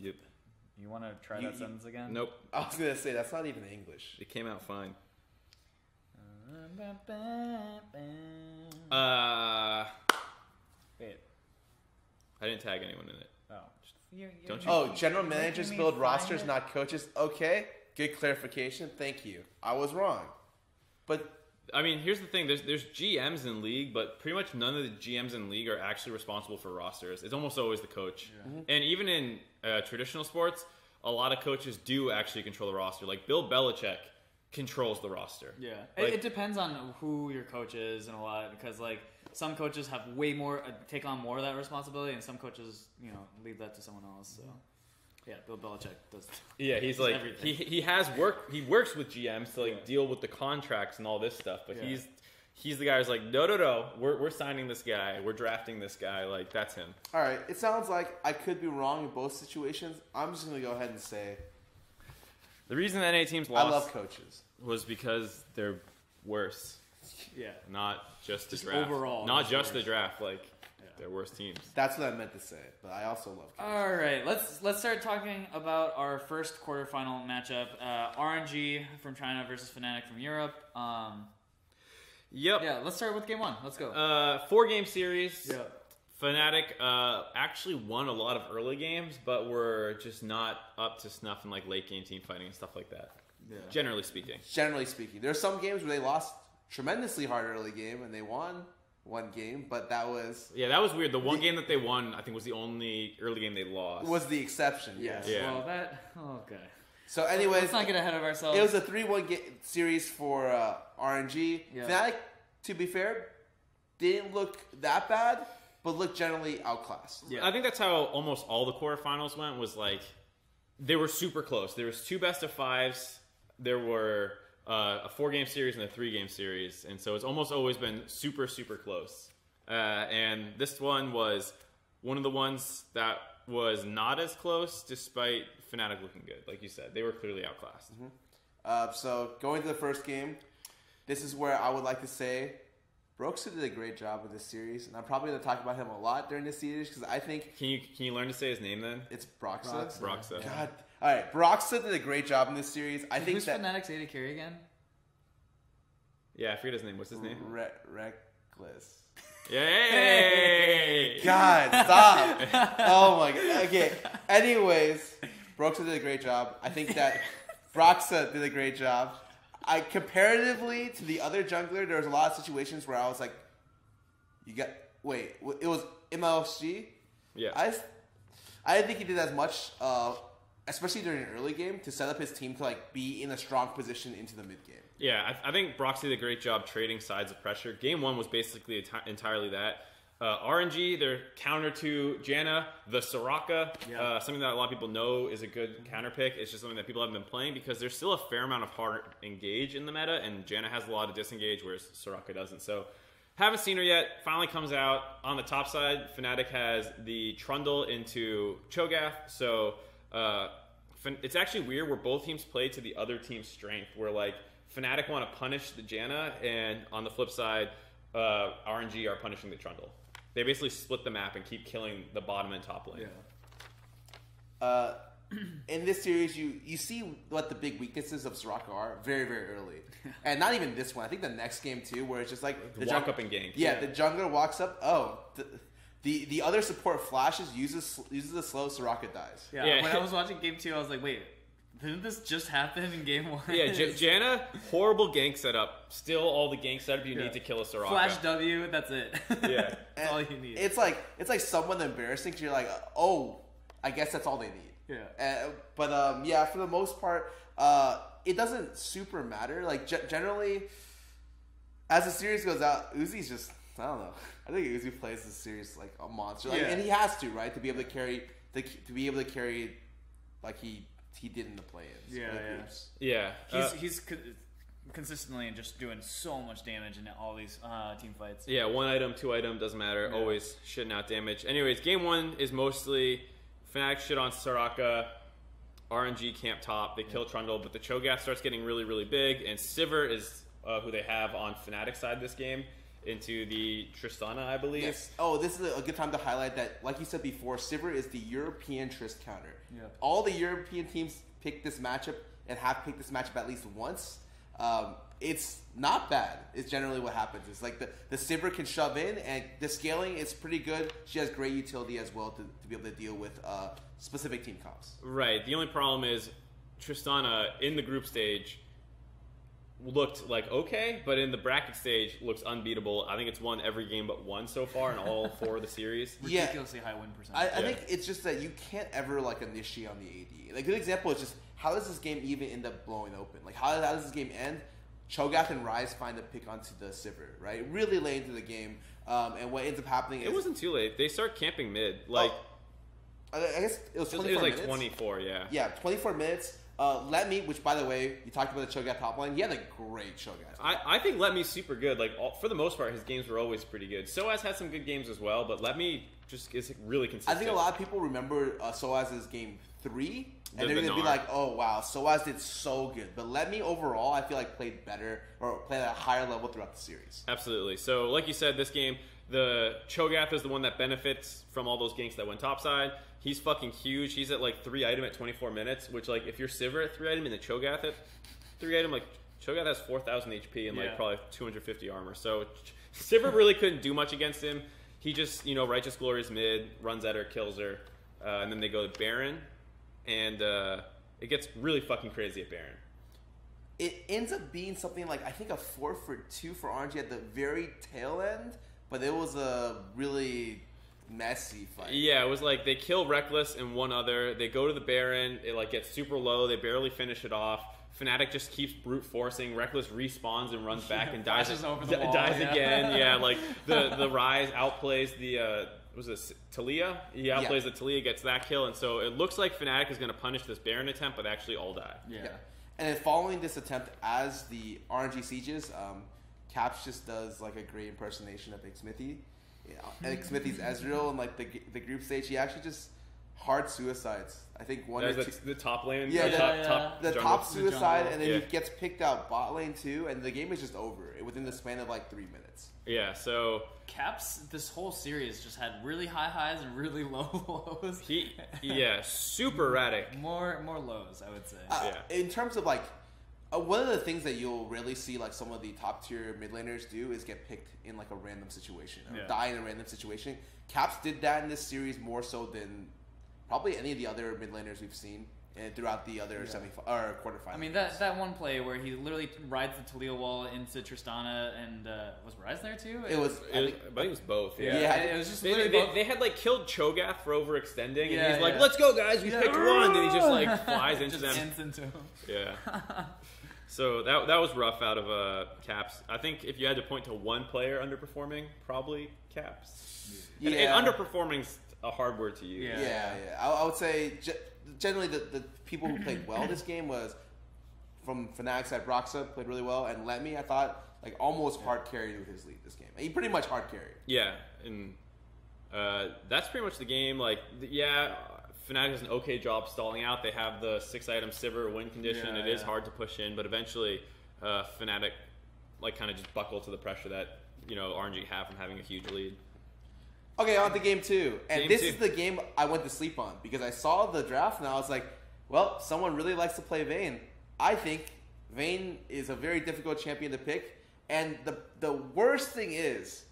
You want to try that sentence again? Nope. I was gonna say that's not even English. It came out fine. Wait. I didn't tag anyone in it. Oh. Don't you? Oh, general managers build rosters, not coaches. Okay, good clarification. Thank you. I was wrong. But I mean, here's the thing. There's GMs in league, but pretty much none of the GMs in league are actually responsible for rosters. It's almost always the coach. Yeah. Mm-hmm. And even in traditional sports, a lot of coaches do actually control the roster. Like Bill Belichick controls the roster. Yeah. Like, it depends on who your coach is and a lot, because like some coaches have way more, take on more of that responsibility, and some coaches, leave that to someone else. So. Yeah, Bill Belichick does. Yeah, he's like everything. He has work. He works with GMs to deal with the contracts and all this stuff. But he's the guy who's like, no, we're signing this guy. We're drafting this guy. Like that's him. All right. It sounds like I could be wrong in both situations. I'm just gonna go ahead and say the reason the NA teams lost. I love coaches. Was because they're worse. Yeah. Not just the draft. Overall. Not just the draft. Like. They're worst teams. That's what I meant to say, but I also love coaches. All right, let's start talking about our first quarterfinal matchup. RNG from China versus Fnatic from Europe. Yep. Yeah, let's start with game one. Let's go. 4-game series. Yep. Fnatic actually won a lot of early games, but were just not up to snuff in like late game team fighting and stuff like that. Yeah. Generally speaking. There are some games where they lost tremendously hard early game and they won one game, but that was... Yeah, that was weird. The one game that they won, I think, was the only early game they lost. Was the exception, yes. Yeah. Well, okay. So anyways... Let's not get ahead of ourselves. It was a 3-1 series for RNG. Yeah. Fnatic, to be fair, didn't look that bad, but looked generally outclassed. Yeah. I think that's how almost all the quarterfinals went, was like... They were super close. There was 2 best-of-5s. There were... a 4-game series and a 3-game series, and so it's almost always been super, super close. And this one was one of the ones that was not as close, despite Fnatic looking good. Like you said, they were clearly outclassed. Mm-hmm. So going to the first game, this is where I would like to say Broxah did a great job with this series, and I'm probably going to talk about him a lot during this series because I think... Can you learn to say his name then? It's Broxah. Broxah. God. All right, Broxah did a great job in this series. I think who's Fnatic's AD carry again? Yeah, I forget his name. What's his name? Reckless. Yay! God, stop! Oh my god. Okay. Anyways, Broxah did a great job. I think that Broxah did a great job. Comparatively to the other jungler, there was a lot of situations where I was like, it was MLSG? Yeah. I didn't think he did as much, especially during an early game, to set up his team to be in a strong position into the mid game. Yeah, I think Broxah did a great job trading sides of pressure. Game 1 was basically entirely that. RNG, their counter to Janna, the Soraka, something that a lot of people know is a good counter pick. It's just something that people haven't been playing because there's still a fair amount of hard engage in the meta, and Janna has a lot of disengage, whereas Soraka doesn't. So, haven't seen her yet. Finally comes out. On the top side, Fnatic has the Trundle into Cho'Gath. So, it's actually weird where both teams play to the other team's strength, where Fnatic want to punish the Janna, and on the flip side, RNG are punishing the Trundle. They basically split the map and keep killing the bottom and top lane. Yeah. In this series, you see what the big weaknesses of Soraka are very, very early. And not even this one. I think the next game, too, where it's just the walk up and gank. Yeah, the jungler walks up. Oh, the other support flashes, uses the slow, Soraka dies. Yeah, when I was watching game 2, I was like, wait, didn't this just happen in game 1? Yeah, Janna, horrible gank setup. Still all the gank setup you need to kill a Soraka. Flash W, that's it. Yeah. That's all you need. It's like somewhat embarrassing because you're like, oh, I guess that's all they need. Yeah. But for the most part, it doesn't super matter. Generally, as the series goes out, Uzi's just, I don't know. I think Uzi plays the series like a monster. And he has to, right? To be able to carry like he did in the play-ins. Yeah. He's consistently just doing so much damage in all these team fights. Yeah, 1 item, 2 item, doesn't matter. Yeah. Always shitting out damage. Anyways, game 1 is mostly Fnatic shit on Soraka, RNG camp top. They kill Trundle, but the Cho'Gath starts getting really, really big, and Sivir is who they have on Fnatic side this game into the Tristana, I believe. Yes. Oh, this is a good time to highlight that, like you said before, Sivir is the European Trist counter. Yeah. All the European teams pick this matchup and have picked this matchup at least once. it's not bad. It's generally what happens. It's like the Sivir can shove in, and the scaling is pretty good. She has great utility as well to be able to deal with specific team comps. Right. The only problem is Tristana in the group stage looked like okay, but in the bracket stage looks unbeatable. I think it's won every game but one so far in all 4 of the series. Ridiculously high win percentage. I think it's just that you can't ever like initiate on the AD. Like a good example is just how does this game even end up blowing open? Like how does this game end? Cho'Gath and Ryze find a pick onto the Sivir, right? Really late into the game, and what ends up happening is... It wasn't too late. They start camping mid. Like, I guess it was 24 minutes. It was like 24, yeah. Yeah, 24 minutes. Let Me, which by the way, you talked about the Cho'Gath top line. He had a great Cho'Gath. I think Let Me's super good. Like for the most part, his games were always pretty good. Soaz had some good games as well, but Let Me just is really consistent. I think a lot of people remember Soaz's game 3, and they're going to be like, oh wow, Soaz did so good. But Let Me overall, I feel like played better or played at a higher level throughout the series. Absolutely. So like you said, this game, the Cho'Gath is the one that benefits from all those ganks that went topside. He's fucking huge. He's at like 3 item at 24 minutes, which like if you're Sivir at 3 item and the Cho'Gath at 3 item, like Cho'Gath has 4,000 HP and like probably 250 armor. So Sivir really couldn't do much against him. He just, Righteous Glory's mid, runs at her, kills her, and then they go to Baron, and it gets really fucking crazy at Baron. It ends up being something like, I think a 4-for-2 for RNG at the very tail end, but it was a really messy fight. Yeah, it was like they kill Reckless and one other. They go to the Baron. It like gets super low. They barely finish it off. Fnatic just keeps brute forcing. Reckless respawns and runs back and dies again. Yeah, like the Ryze outplays the was it Talia? He outplays the Talia, gets that kill, and so it looks like Fnatic is going to punish this Baron attempt, but actually all die. Yeah. And then following this attempt, as the RNG sieges, Caps just does like a great impersonation of Xmithy. And Xmithy's Ezreal in like the group stage, he actually just hard suicides. I think one or two. The top lane. Yeah, the top suicide, and then he gets picked out bot lane too, and the game is just over within the span of like 3 minutes. Yeah, so Caps this whole series just had really high highs and really low lows. Super erratic. More lows, I would say. In terms of like. One of the things that you'll rarely see like some of the top tier mid laners do is get picked in like a random situation or die in a random situation. Caps did that in this series more so than probably any of the other mid laners we've seen throughout the other quarterfinals. I mean that one play where he literally rides the Talia wall into Tristana and was Ryze there too? I think it was both. Yeah, it was just they had like killed Cho'Gath for overextending, and he's like, "Let's go, guys! We picked one," and he just like flies into them. Into him. Yeah. So that was rough out of Caps. I think if you had to point to one player underperforming, probably Caps. And underperforming's a hard word to use. Yeah. I would say generally the people who played well this game was from Fnatic's side. Broxa played really well, and Let Me, I thought, like almost hard carried with his lead this game. He pretty much hard carried. Yeah, and that's pretty much the game. Like, Fnatic does an okay job stalling out. They have the 6-item Sivir win condition. It is hard to push in, but eventually Fnatic like kind of just buckle to the pressure that RNG have from having a huge lead. Okay, on to game 2. And this is the game I went to sleep on because I saw the draft and I was like, well, someone really likes to play Vayne. I think Vayne is a very difficult champion to pick. And the worst thing is,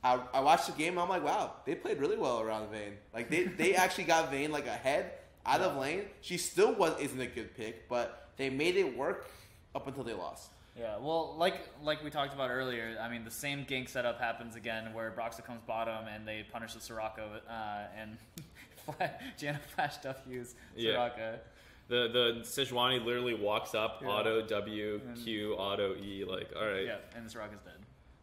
I watched the game and I'm like, wow, they played really well around Vayne. Like they actually got Vayne like ahead out of lane. She still isn't a good pick, but they made it work up until they lost. Yeah, well, like we talked about earlier, I mean, the same gank setup happens again where Broxa comes bottom and they punish the Soraka and Janna flash W's Soraka. The Sejuani literally walks up, auto W, Q, auto E, like, all right. Yeah, and the Soraka's dead.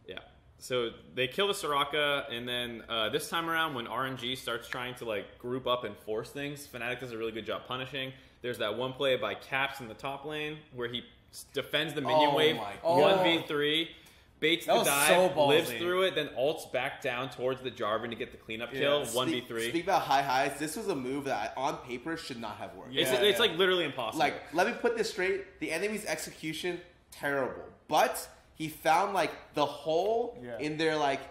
Yeah. So they kill the Soraka, and then this time around when RNG starts trying to like group up and force things, Fnatic does a really good job punishing. There's that one play by Caps in the top lane where he defends the minion wave 1v3, baits the dive, lives through it, then ults back down towards the Jarvan to get the cleanup kill, 1v3. Speak about high highs, this was a move that on paper should not have worked. It's like literally impossible. Like, let me put this straight, the enemy's execution, terrible. But he found like the hole in their like,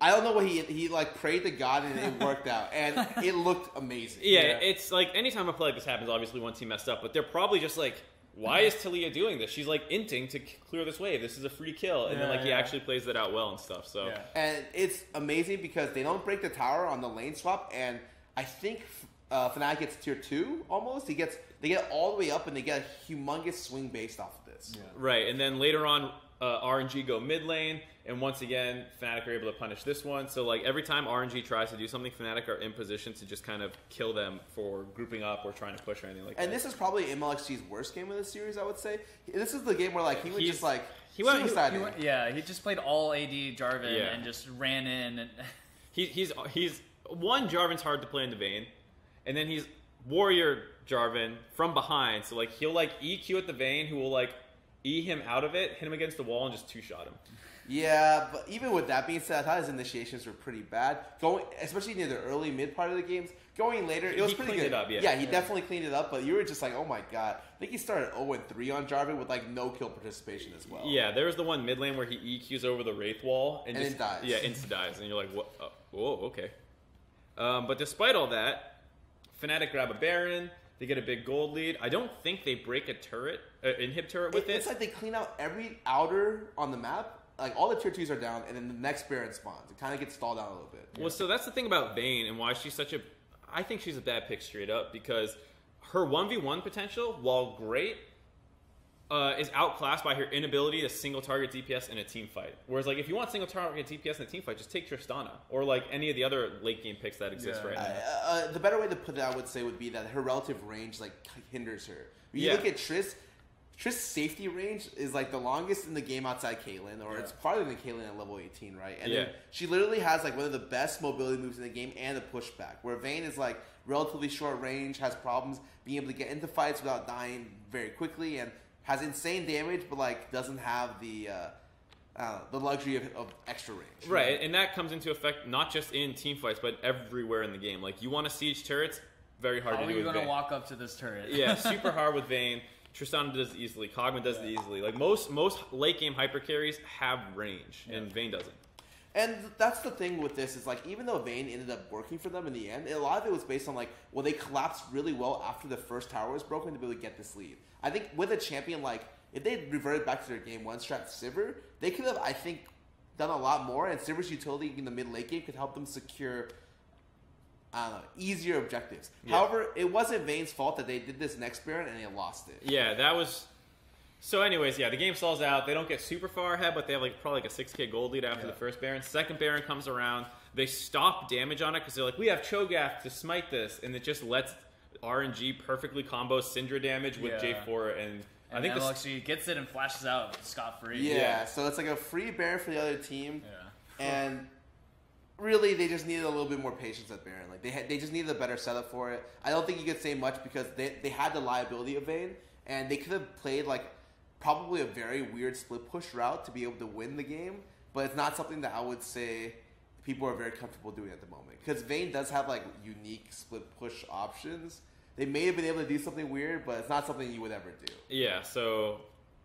I don't know what he like prayed to God and it worked out, and it looked amazing. Yeah, it's like anytime a play like this happens, obviously one team messed up, but they're probably just like why is Talia doing this? She's like inting to clear this wave. This is a free kill. And then like he actually plays that out well and stuff. So and it's amazing because they don't break the tower on the lane swap, and I think Fnatic gets tier 2 almost. They get all the way up and they get a humongous swing based off of this. Yeah. Right, and then later on RNG go mid lane, and once again Fnatic are able to punish this one. So like every time RNG tries to do something, Fnatic are in position to just kind of kill them for grouping up or trying to push or anything like that. And this is probably MLXG's worst game of the series, I would say. This is the game where like he just like he just played all AD Jarvan and just ran in. And he's one, Jarvan's hard to play into Vayne, and then he's Warrior Jarvan from behind. So like he'll like EQ at the Vayne, who will like E him out of it, hit him against the wall, and just two-shot him. Yeah, but even with that being said, I thought his initiations were pretty bad. Especially near the early mid part of the games. Going later, it was pretty good. He cleaned it up, yeah, he definitely cleaned it up. But you were just like, oh my god. I think he started 0-3 on Jarvan with like no kill participation as well. Yeah, there was the one mid lane where he EQs over the Wraith wall and just it dies. Yeah, insta dies, and you're like, what? Whoa, okay. But despite all that, Fnatic grab a Baron. They get a big gold lead. I don't think they break a turret, inhib turret with it. It's like they clean out every outer on the map. Like all the tier 2s are down, and then the next Baron spawns. It kind of gets stalled out a little bit. Well, so that's the thing about Vayne and why she's such a. I think she's a bad pick straight up because her 1v1 potential, while great, is outclassed by her inability to single target DPS in a team fight. Whereas, like, if you want single target DPS in a team fight, just take Tristana or like any of the other late game picks that exist right now. The better way to put it, I would say, would be that her relative range like hinders her. When you look at Trist's safety range is like the longest in the game outside Caitlyn, or it's farther than Caitlyn at level 18, right? And then she literally has like one of the best mobility moves in the game and a pushback, where Vayne is like relatively short range, has problems being able to get into fights without dying very quickly, and has insane damage, but like doesn't have the luxury of extra range. Right, and that comes into effect not just in team fights, but everywhere in the game. Like you want to siege turrets, very hard to do with Vayne. How are you going to walk up to this turret? Yeah, super hard with Vayne. Tristana does it easily. Kog'Maw does it easily. Like most late game hyper carries have range, and Vayne doesn't. And that's the thing with this is like even though Vayne ended up working for them in the end, a lot of it was based on like they collapsed really well after the first tower was broken to be able to get this lead. I think with a champion like if they reverted back to their game one strat Sivir, they could have I think done a lot more, and Sivir's utility in the mid late game could help them secure easier objectives. Yeah. However, it wasn't Vayne's fault that they did this next Baron and they lost it. Yeah, that was. So, anyways, the game stalls out. They don't get super far ahead, but they have probably a 6k gold lead after the first Baron. Second Baron comes around. They stop damage on it because they're like, we have Cho'Gath to smite this, and it just lets RNG perfectly combo Syndra damage with J4 and I think MLXG gets it and flashes out scot-free. Yeah, so it's like a free Baron for the other team, and really, they just needed a little bit more patience at Baron. Like they just needed a better setup for it. I don't think you could say much because they had the liability of Vayne, and they could have played like probably a very weird split push route to be able to win the game. But it's not something that I would say people are very comfortable doing at the moment because Vayne does have like unique split push options. They may have been able to do something weird, but it's not something you would ever do. Yeah. So.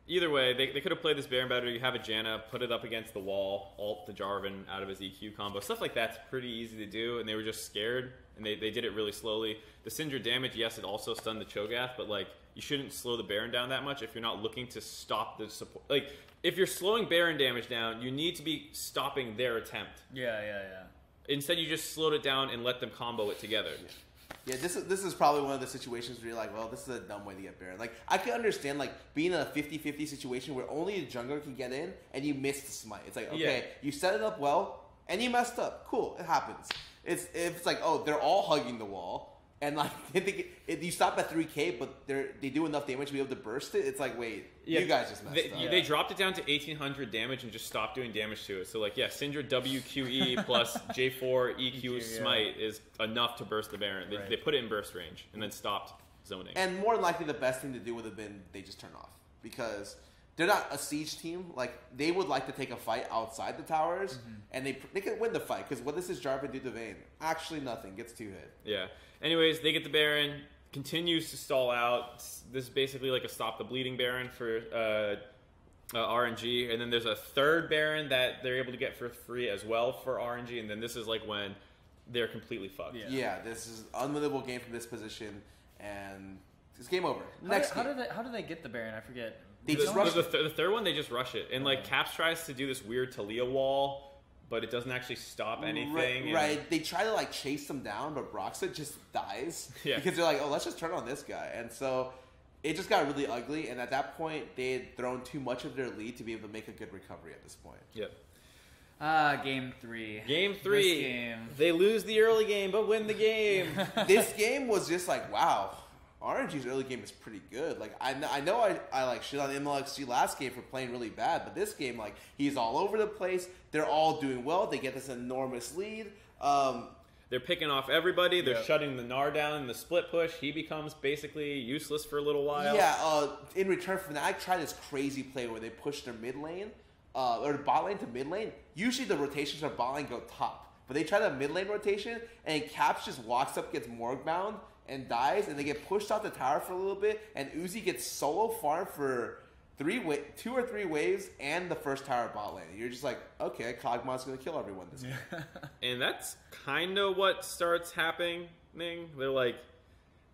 Either way, they could have played this Baron better. You have a Janna, put it up against the wall, ult the Jarvan out of his EQ combo. Stuff like that's pretty easy to do, and they were just scared, and they did it really slowly. The Syndra damage, yes, it also stunned the Cho'Gath, but like you shouldn't slow the Baron down that much if you're not looking to stop the support. Like, if you're slowing Baron damage down, you need to be stopping their attempt. Yeah. Instead, you just slowed it down and let them combo it together. Yeah, this is probably one of the situations where you're like, well, this is a dumb way to get Baron. Like, I can understand, like, being in a 50-50 situation where only a jungler can get in and you miss the smite. It's like, okay, you set it up well and you messed up. Cool, it happens. It's like, oh, they're all hugging the wall. And, like, you stop at 3k, but they do enough damage to be able to burst it. It's like, wait, you guys just messed up. They dropped it down to 1800 damage and just stopped doing damage to it. So, like, Syndra WQE plus J4 EQ smite is enough to burst the Baron. They put it in burst range and then stopped zoning. And more than likely, the best thing to do would have been they just turn off. Because they're not a siege team. Like, they would like to take a fight outside the towers, and they can win the fight. Because what does this Jarvan do to Vayne? Actually, nothing. Gets 2 hit. Yeah. Anyways, they get the Baron, continues to stall out. This is basically like a stop the bleeding Baron for RNG. And then there's a third Baron that they're able to get for free as well for RNG. And then this is like when they're completely fucked. Yeah, this is an unwinnable game from this position. And It's game over. How do they get the Baron? I forget. They just rush the third one. They just rush it, and like Caps tries to do this weird Talia wall, but it doesn't actually stop anything. Right. They try to like chase them down, but Broxah just dies because they're like, oh, let's just turn on this guy, and so it just got really ugly. And at that point, they had thrown too much of their lead to be able to make a good recovery at this point. Yep. Game 3. Game 3. This game. They lose the early game, but win the game. This game was just like, wow. RNG's early game is pretty good. Like I know I like shit on MLXG last game for playing really bad, but this game, like, he's all over the place. They're all doing well. They get this enormous lead. They're picking off everybody. They're shutting the Gnar down in the split push. He becomes basically useless for a little while. Yeah. In return for that, I tried this crazy play where they push their mid lane, or bot lane to mid lane. Usually the rotations are bot lane go top, but they try the mid lane rotation, and Caps just walks up, gets morgue bound, and dies, and they get pushed off the tower for a little bit, and Uzi gets solo farm for 2 or 3 waves and the first tower bot lane. You're just like, okay, Kog'Maw's going to kill everyone this game. And that's kind of what starts happening. They're like,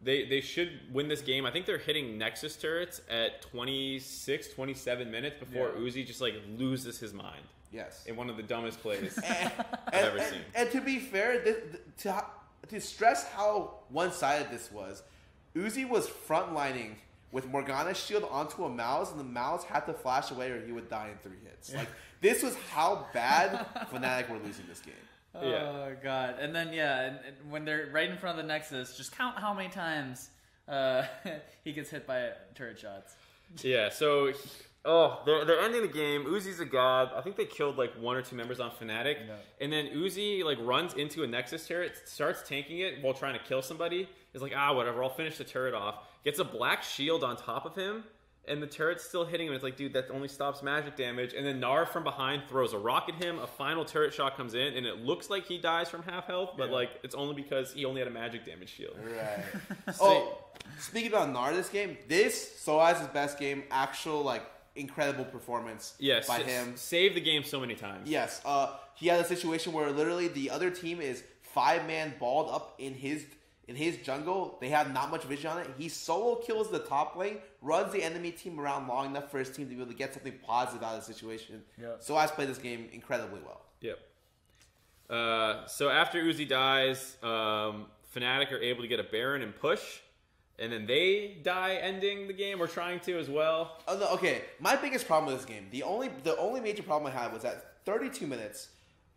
they should win this game. I think they're hitting Nexus turrets at 26, 27 minutes before Uzi just like loses his mind. Yes. In one of the dumbest plays I've ever seen. And to be fair, to stress how one-sided this was, Uzi was frontlining with Morgana's shield onto a Mouse, and the Mouse had to flash away or he would die in 3 hits. Like, this was how bad Fnatic were losing this game. Oh, God. And then, and when they're right in front of the Nexus, just count how many times he gets hit by turret shots. Yeah, so... they're ending the game. Uzi's a god. I think they killed like 1 or 2 members on Fnatic. Yeah. And then Uzi like runs into a Nexus turret, starts tanking it while trying to kill somebody. Is like, whatever, I'll finish the turret off. Gets a black shield on top of him, and the turret's still hitting him. It's like, dude, that only stops magic damage. And then Gnar from behind throws a rock at him. A final turret shot comes in, and it looks like he dies from half health, but like it's only because he only had a magic damage shield. Right. Speaking about Gnar this game, this Soaz's best game, actual like incredible performance by him. Saved the game so many times. Yes. He had a situation where literally the other team is 5-man balled up in his jungle. They have not much vision on it. He solo kills the top lane, runs the enemy team around long enough for his team to be able to get something positive out of the situation. Yep. Soaz played this game incredibly well. Yep. So after Uzi dies, Fnatic are able to get a Baron and push. And then they die ending the game, or trying to as well. Oh, no, okay. My biggest problem with this game, the only major problem I had was at 32 minutes,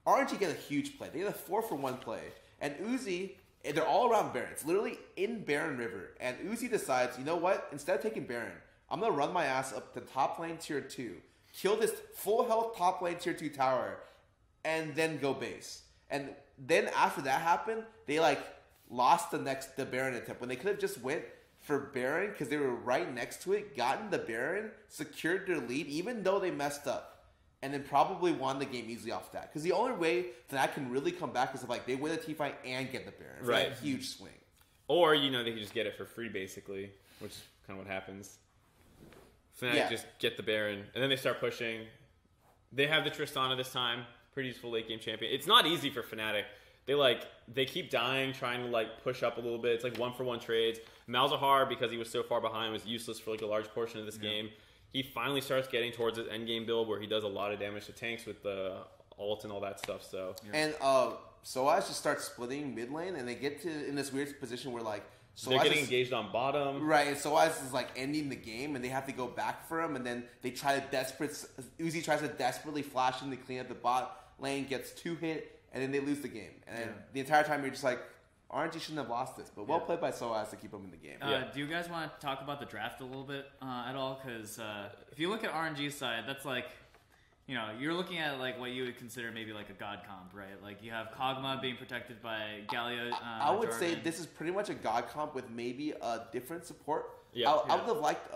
RNG get a huge play. They get a 4-for-1 play. And Uzi, they're all around Baron. It's literally in Baron River. And Uzi decides, you know what? Instead of taking Baron, I'm going to run my ass up to top lane tier 2, kill this full health top lane tier 2 tower, and then go base. And then after that happened, they like lost the Baron attempt when they could have just went for Baron because they were right next to it, gotten the Baron, secured their lead even though they messed up, and then probably won the game easily off that. Because the only way that can really come back is if like they win a team fight and get the Baron. Right, a huge swing. Or they can just get it for free basically, which is kind of what happens. Fnatic just get the Baron, and then they start pushing. They have the Tristana this time, pretty useful late game champion. It's not easy for Fnatic. They keep dying, trying to like push up a little bit. It's like 1-for-1 trades. Malzahar, because he was so far behind, was useless for like a large portion of this game. He finally starts getting towards his endgame build where he does a lot of damage to tanks with the ult and all that stuff. So and Soaz just starts splitting mid lane, and they get in this weird position where like they're getting engaged on bottom, right? And Soaz is like ending the game, and they have to go back for him, and then they try to Uzi tries to desperately flash in to clean up the bot lane, gets 2 hit. And then they lose the game. And the entire time you're just like, RNG shouldn't have lost this. But well played by Soaz to keep them in the game. Do you guys want to talk about the draft a little bit at all? Because if you look at RNG's side, that's like, you're looking at like what you would consider maybe like a god comp, right? Like you have Kog'Maw being protected by Galio. I would say this is pretty much a god comp with maybe a different support. I would have liked...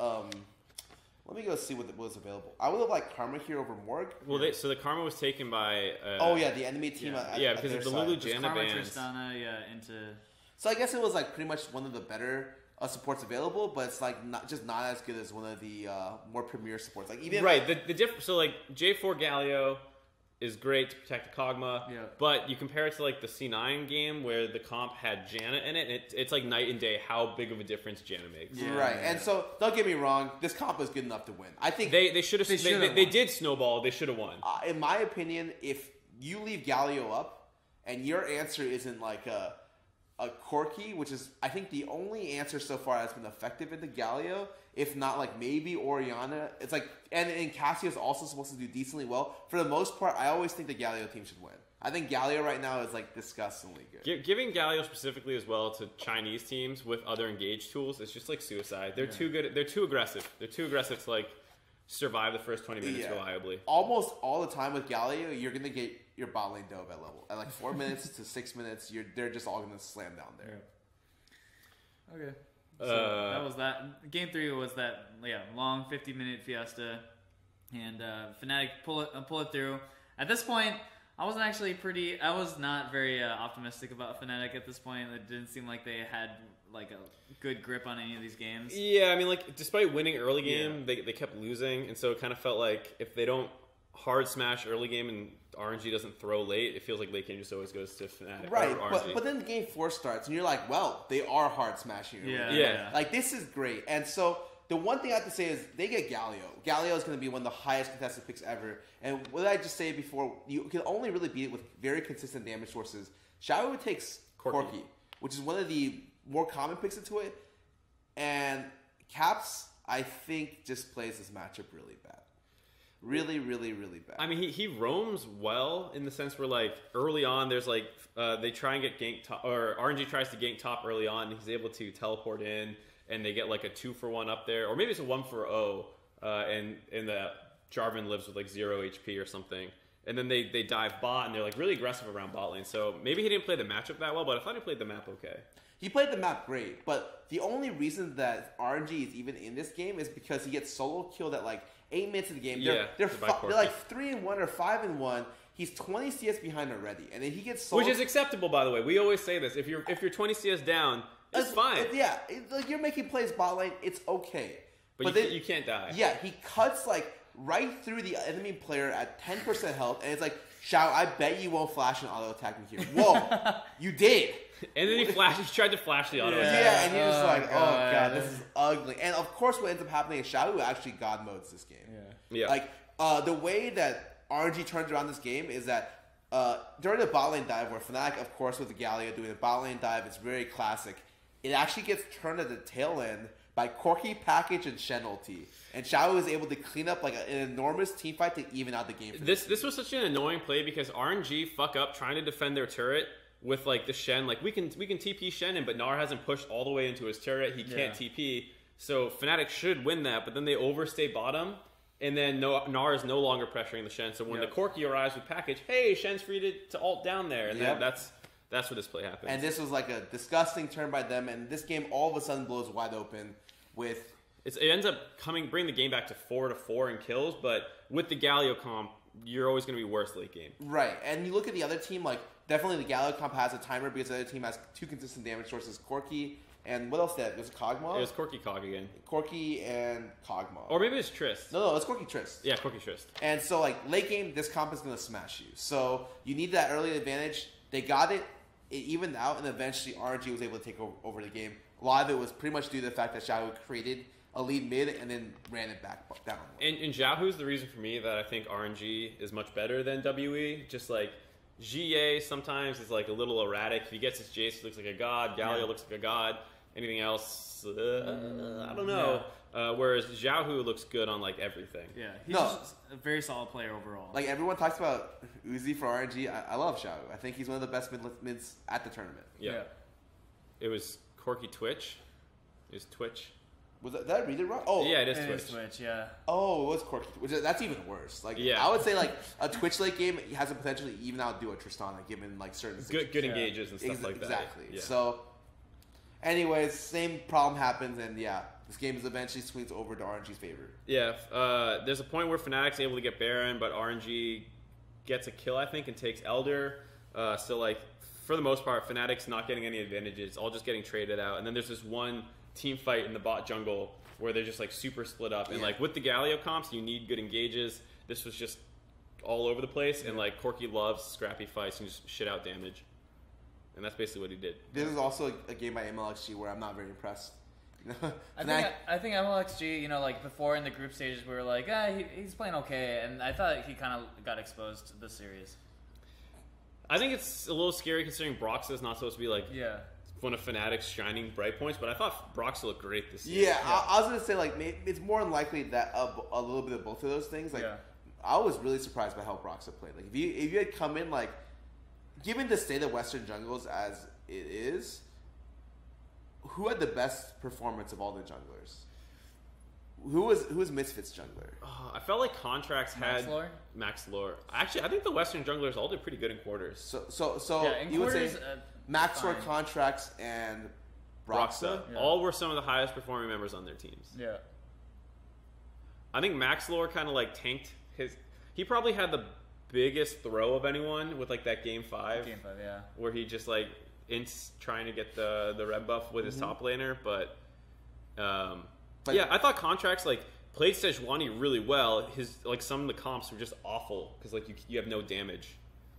let me go see what was available. I would have liked Karma here over Morg. Well, so the Karma was taken by... the enemy team at because their of the side. Lulu Janna bans. Tristana, into... So I guess it was like pretty much one of the better supports available, but it's like not as good as one of the more premier supports. Like even the difference. So like J4 Galio is great to protect the Kog'Maw, but you compare it to like the C9 game where the comp had Janna in it, and it's like night and day how big of a difference Janna makes. And so don't get me wrong, this comp is good enough to win. I think they should have. They did snowball. They should have won. In my opinion, if you leave Galio up and your answer isn't like a Corki, which is I think the only answer so far that's been effective into Galio, if not like maybe Orianna. It's like and Cassio is also supposed to do decently well. For the most part, I always think the Galio team should win. I think Galio right now is like disgustingly good. Giving Galio specifically as well to Chinese teams with other engage tools is just like suicide. They're too good. They're too aggressive. They're too aggressive to like survive the first 20 minutes reliably. Almost all the time with Galio, you're gonna get your bot lane dove at level at like 4 minutes to 6 minutes. They're just all gonna slam down there. Okay. So that was that. Game 3 was that long 50-minute fiesta, and Fnatic pull it through. At this point, I was not very optimistic about Fnatic at this point. It didn't seem like they had like a good grip on any of these games. Yeah, I mean, like despite winning early game, they kept losing, and so it kind of felt like if they don't hard smash early game and RNG doesn't throw late, it feels like late game just always goes to Fnatic. Right, but then game 4 starts, and you're like, well, they are hard smashing. Yeah. Like, this is great. And so, the one thing I have to say is, they get Galio. Galio is going to be one of the highest contested picks ever. And what did I just say before? You can only really beat it with very consistent damage sources. Xiao takes Corki, which is one of the more common picks into it. And Caps, I think, just plays this matchup really bad. Really, really, really bad. I mean, he roams well in the sense where, like, early on, there's, like, they try and get gank top, or RNG tries to gank top early on, and he's able to teleport in, and they get, like, a 2-for-1 up there, or maybe it's a 1-for-0, and the Jarvan lives with, like, 0 HP or something. And then they dive bot, and they're, like, really aggressive around bot lane. So maybe he didn't play the matchup that well, but I thought he played the map okay. He played the map great, but the only reason that RNG is even in this game is because he gets solo killed at, like, 8 minutes of the game. They're like 3-1 or 5-1. He's 20 CS behind already, and then he gets solo. Which is acceptable, by the way. We always say this. If you're 20 CS down, it's fine. Like you're making plays bot lane. It's okay, but then, you can't die. Yeah, he cuts like right through the enemy player at 10% health, and it's like, Xiao, I bet you won't flash and auto attack me here. Whoa, you did. And then he tried to flash the auto attack. Yeah, and you're just like, oh god, this is ugly. And of course, what ends up happening is Xiao actually god modes this game. Yeah. Like the way that RNG turns around this game is that during the bot lane dive, where Fnatic, of course, with the Galio doing the bot lane dive, it's very classic. It actually gets turned at the tail end by Corki, Package, and Shen ulti. And Xiao was able to clean up like an enormous team fight to even out the game. This was such an annoying play because RNG fuck up trying to defend their turret with like the Shen. Like we can TP Shen in, but Gnar hasn't pushed all the way into his turret. He can't TP. So Fnatic should win that, but then they overstay bottom, and then Gnar is no longer pressuring the Shen. So when the Corki arrives with Package, hey, Shen's free to ult down there, and then that's where this play happens. And this was like a disgusting turn by them, and this game all of a sudden blows wide open with... It ends up bringing the game back to 4-4 in kills, but with the Galio comp, you're always going to be worse late game. Right, and you look at the other team, like, definitely the Galio comp has a timer because the other team has 2 consistent damage sources, Corki, and what else did it? Was it Kog'Maw? It was Corki Cog again. Corki and Kog'Maw. Or maybe it's Trist. No, it's Corki Trist. Yeah, Corki Trist. And so, like, late game, this comp is going to smash you. So, you need that early advantage. They got it. It evened out, and eventually RNG was able to take over the game. A lot of it was pretty much due to the fact that Xiao created a lead mid and then ran it back down. And Xiaohu's the reason for me that I think RNG is much better than WE. Just like GA sometimes is like a little erratic. If he gets his Jace, he looks like a god. Galio looks like a god. Anything else, I don't know. Whereas Xiaohu looks good on like everything. Yeah, he's just a very solid player overall. Like everyone talks about Uzi for RNG. I love Xiaohu. I think he's one of the best mids at the tournament. Yeah. It was Corki Twitch. It was Twitch. Did I read it wrong? Oh, yeah, it is Twitch. Twitch. Yeah. Oh, it was Corki. That's even worse. Like, I would say like a Twitch late game has the potential to even outdo a Tristana given like certain good engages and stuff like that. Exactly. Yeah. So, anyways, same problem happens, and this game is eventually swings over to RNG's favor. Yeah. There's a point where Fnatic's able to get Baron, but RNG gets a kill, I think, and takes Elder. So like for the most part, Fnatic's not getting any advantages. It's all just getting traded out, and then there's this one team fight in the bot jungle where they're just like super split up, and like with the Galio comps you need good engages. This was just all over the place, and like Corki loves scrappy fights and just shit out damage, and that's basically what he did. This is also a game by MLXG where I'm not very impressed. I think MLXG, like before in the group stages, we were like, he's playing okay, and I thought he kind of got exposed this series. I think it's a little scary considering Broxa's not supposed to be like one of Fnatic's shining bright points, but I thought Broxa looked great this year. Yeah, I was gonna say like maybe it's more unlikely that a little bit of both of those things. Like I was really surprised by how Broxa played. Like if you had come in like, given the state of Western jungles as it is, who had the best performance of all the junglers? Who was Misfits jungler? I felt like Contracts had Max Lore. Actually, I think the Western junglers all did pretty good in quarters. So you would say Max Lore, Contracts, and Broxa all were some of the highest performing members on their teams. Yeah. I think Max Lore kind of like tanked his. He probably had the biggest throw of anyone with like that game 5. Game 5, yeah. Where he just like trying to get the red buff with his top laner, but yeah, I thought Contracts like played Sejuani really well. His like some of the comps were just awful because like you have no damage.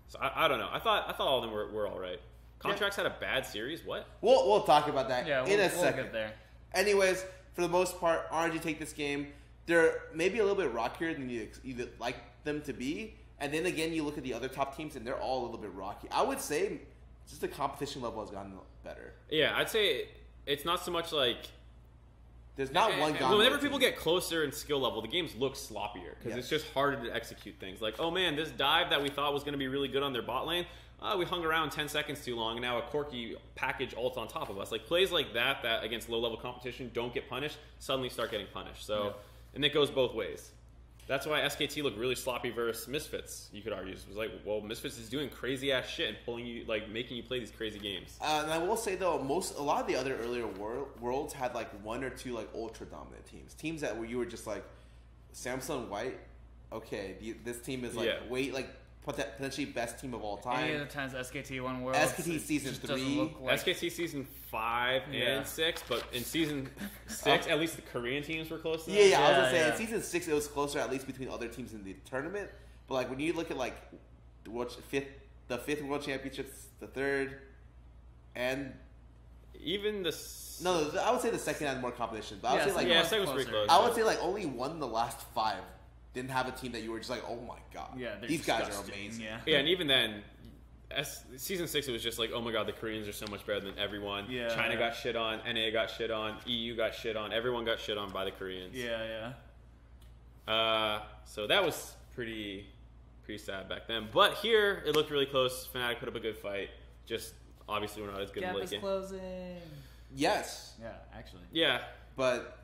So I don't know. I thought all of them were all right. Contracts had a bad series. What? We'll talk about that in a second. We'll get there. Anyways, for the most part, RNG take this game. They're maybe a little bit rockier than you'd like them to be. And then again, you look at the other top teams, and they're all a little bit rocky. I would say just the competition level has gotten better. Yeah, I'd say it's not so much like... There's not one guy. Whenever people get closer in skill level, the games look sloppier because it's just harder to execute things. Like, oh man, this dive that we thought was going to be really good on their bot lane, we hung around 10 seconds too long, and now a Corki package ult on top of us. Like plays like that against low level competition don't get punished, suddenly start getting punished. So, and it goes both ways. That's why SKT looked really sloppy versus Misfits. You could argue it was like, well, Misfits is doing crazy ass shit and pulling you, like making you play these crazy games. And I will say though, a lot of the other earlier worlds had like one or two like ultra dominant teams that where you were just like, Samsung White, okay, this team is like potentially best team of all time. Any of the times SKT won Worlds. SKT season 3. SKT season 5 and 6, but in season 6, at least the Korean teams were close to that. Yeah, I was gonna say in season 6 it was closer, at least between other teams in the tournament. But like when you look at like the 5th World Championships, the 3rd, and even the I would say the 2nd had more competition. But I would say like second was pretty close. I would say like only one in the last 5 didn't have a team that you were just like, oh my god, these guys are amazing. Yeah, and even then, season 6 it was just like, oh my god, the Koreans are so much better than everyone. China got shit on, NA got shit on, EU got shit on, everyone got shit on by the Koreans. So that was pretty sad back then. But here it looked really close. Fnatic put up a good fight. Just obviously we're not as good in the late game. Gap is closing. Yes. Yeah, actually. Yeah, but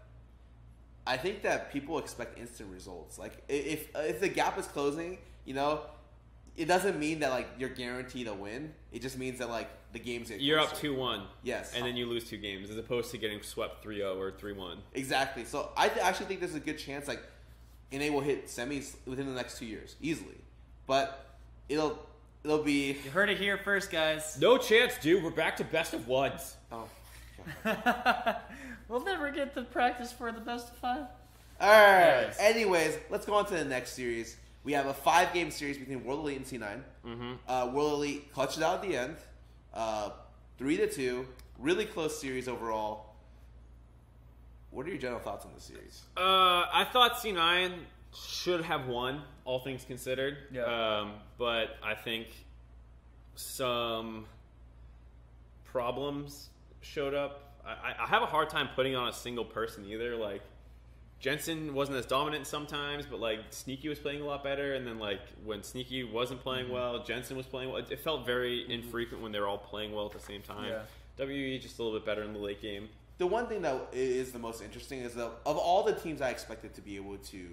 I think that people expect instant results. Like if the gap is closing, it doesn't mean that like you're guaranteed a win. It just means that like the games get you're closer. up 2-1. Yes, and then you lose 2 games as opposed to getting swept 3-0 or 3-1. Exactly. So I actually think there's a good chance like NA will hit semis within the next 2 years easily, but it'll be. You heard it here first, guys. No chance, dude. We're back to best of ones. Oh. We'll never get to practice for the best of 5. Alright. Anyways, let's go on to the next series. We have a 5-game series between World Elite and C9. Mm-hmm. World Elite clutched it out at the end. 3-2. Really close series overall. What are your general thoughts on the series? I thought C9 should have won, all things considered. But I think some problems showed up. I have a hard time putting on a single person either. Like Jensen wasn't as dominant sometimes, but like Sneaky was playing a lot better. And then like when Sneaky wasn't playing well, Jensen was playing well. It felt very infrequent when they were all playing well at the same time. WE just a little bit better in the late game. The one thing that is the most interesting is that of all the teams I expected to be able to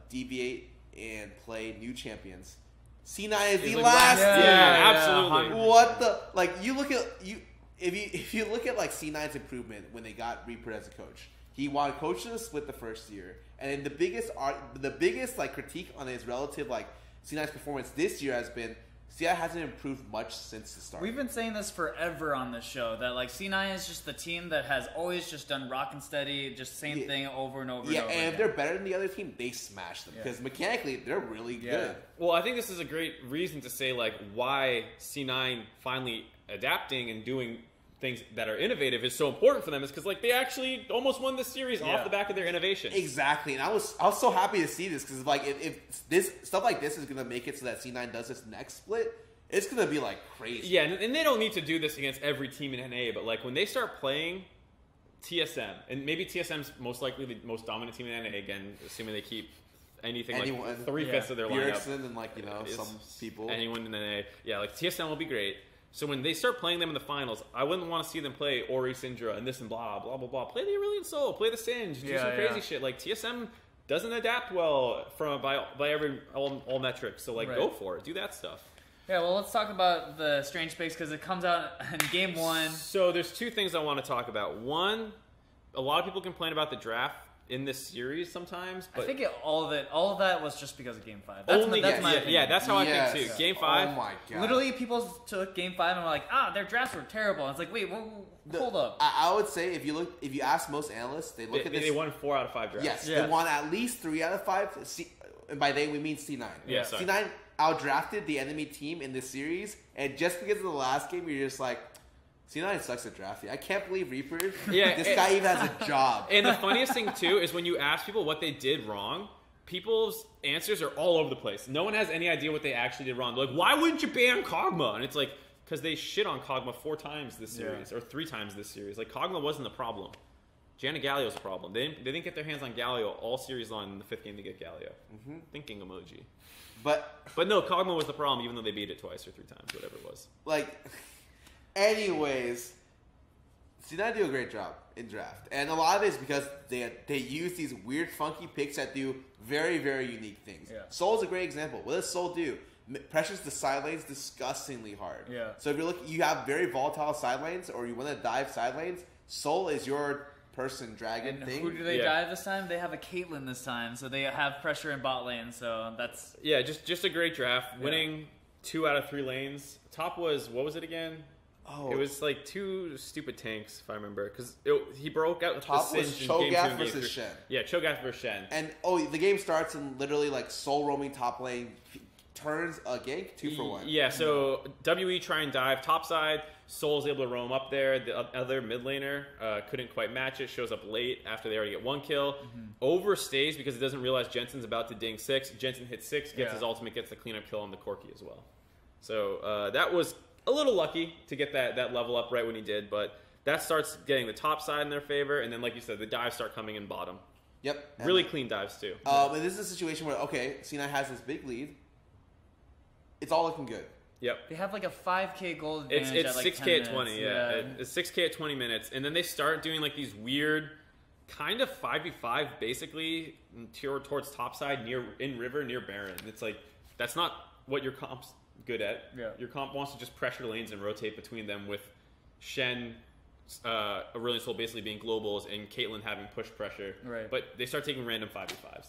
deviate and play new champions, C9 is the last team. Absolutely. What the you look at If you look at like C9's improvement when they got Reaper as a coach, he wanted coach to split the first year, and then the biggest like critique on his relative like C9's performance this year has been CI hasn't improved much since the start. We've been saying this forever on this show, that like C9 is just the team that has always just done rock and steady, just same thing over and over and over and if again. they're better than the other team, they smash them. Because mechanically, they're really good. Well, I think this is a great reason to say like why C9 finally adapting and doing things that are innovative is so important for them is because like they actually almost won the series off the back of their innovation. Exactly, and I was so happy to see this because like if this stuff like this is gonna make it so that C9 does this next split, it's gonna be like crazy. Yeah, and they don't need to do this against every team in NA, but like when they start playing TSM, and maybe TSM's most likely the most dominant team in NA again, assuming they keep anything like 3/5 of their lineup. Bjergsen and like some people. Anyone in NA, like TSM will be great. So when they start playing them in the finals, I wouldn't want to see them play Ori, Syndra, and this and blah, blah, blah, blah. Play the Aurelion Sol, play the Singe, do some crazy shit. Like, TSM doesn't adapt well by all metrics, so, like, go for it. Do that stuff. Yeah, well, let's talk about the Strange Picks, because it comes out in Game 1. So there's two things I want to talk about. One, a lot of people complain about the draft in this series sometimes, but I think all of that was just because of Game 5. That's my opinion. Yeah, that's how I think too. Game 5. Oh my god! Literally, people took Game 5 and were like, their drafts were terrible. And it's like, wait, hold up. I would say if you ask most analysts, they look at this. They won 4 out of 5 drafts. Yes, they won at least 3 out of 5. And by they we mean C9. Yeah, sorry. C9 outdrafted the enemy team in this series, and just because of the last game, you're just like, C9 sucks at drafting. I can't believe Reaper. This guy even has a job. And the funniest thing too is when you ask people what they did wrong, people's answers are all over the place. No one has any idea what they actually did wrong. They're like, why wouldn't you ban Kog'Maw? And it's like, because they shit on Kog'Maw 4 times this series, or 3 times this series. Like, Kog'Maw wasn't the problem. Janna Galio's the problem. They didn't get their hands on Galio all series long in the 5th game to get Galio. Thinking emoji. But no, Kog'Maw was the problem, even though they beat it twice or 3 times, whatever it was. Like, anyways, C9 do a great job in draft. And a lot of it is because they use these weird, funky picks that do very, very unique things. Yeah. Soul's a great example. What does Soul do? Pressures the side lanes disgustingly hard. Yeah. So if you have very volatile side lanes, or you want to dive side lanes, Soul is your person dragon And thing. who do they dive this time? They have a Caitlyn this time, so they have pressure in bot lane. So that's just a great draft. Winning 2 out of 3 lanes. Top was, what was it again? Oh, it was like 2 stupid tanks, if I remember, because he broke out with top the was Singe in game 2 Cho'Gath and game 3. versus Shen. Yeah, Cho'Gath versus Shen. And the game starts and literally like Soul roaming top lane turns a gank 2 for 1. Yeah, so WE try and dive topside. Soul's able to roam up there. The other mid laner couldn't quite match it. Shows up late after they already get 1 kill. Overstays because it doesn't realize Jensen's about to ding 6. Jensen hits 6, gets his ultimate, gets the cleanup kill on the Corki as well. So that was a little lucky to get that level up right when he did, but that starts getting the top side in their favor, and then like you said, the dives start coming in bottom. Yep. Really clean dives too. And this is a situation where, okay, C9 has this big lead. It's all looking good. Yep. they have like a 5K gold advantage. It's at like 6K 10 at 20, minutes. It's 6K at 20 minutes, and then they start doing like these weird kind of 5v5 basically towards topside in river near Baron. It's like, that's not what your comp's good at. Yeah. Your comp wants to just pressure lanes and rotate between them with Shen, Aurelion Sol basically being globals and Caitlyn having push pressure. Right. But they start taking random 5v5s.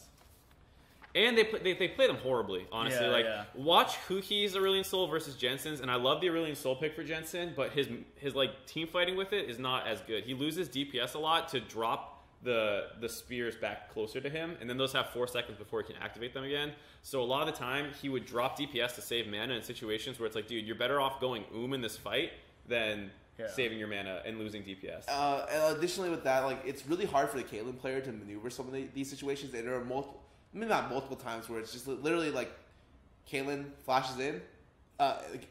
And they play them horribly, honestly. Watch Huki's Aurelion Sol versus Jensen's, and I love the Aurelion Sol pick for Jensen, but his like team fighting with it is not as good. He loses DPS a lot to drop the spears back closer to him, and then those have 4 seconds before he can activate them again. So a lot of the time, he would drop DPS to save mana in situations where it's like, dude, you're better off going in this fight than saving your mana and losing DPS. And additionally with that, like, it's really hard for the Caitlyn player to maneuver some of these situations, and there are not multiple times where it's just literally like Caitlyn flashes in,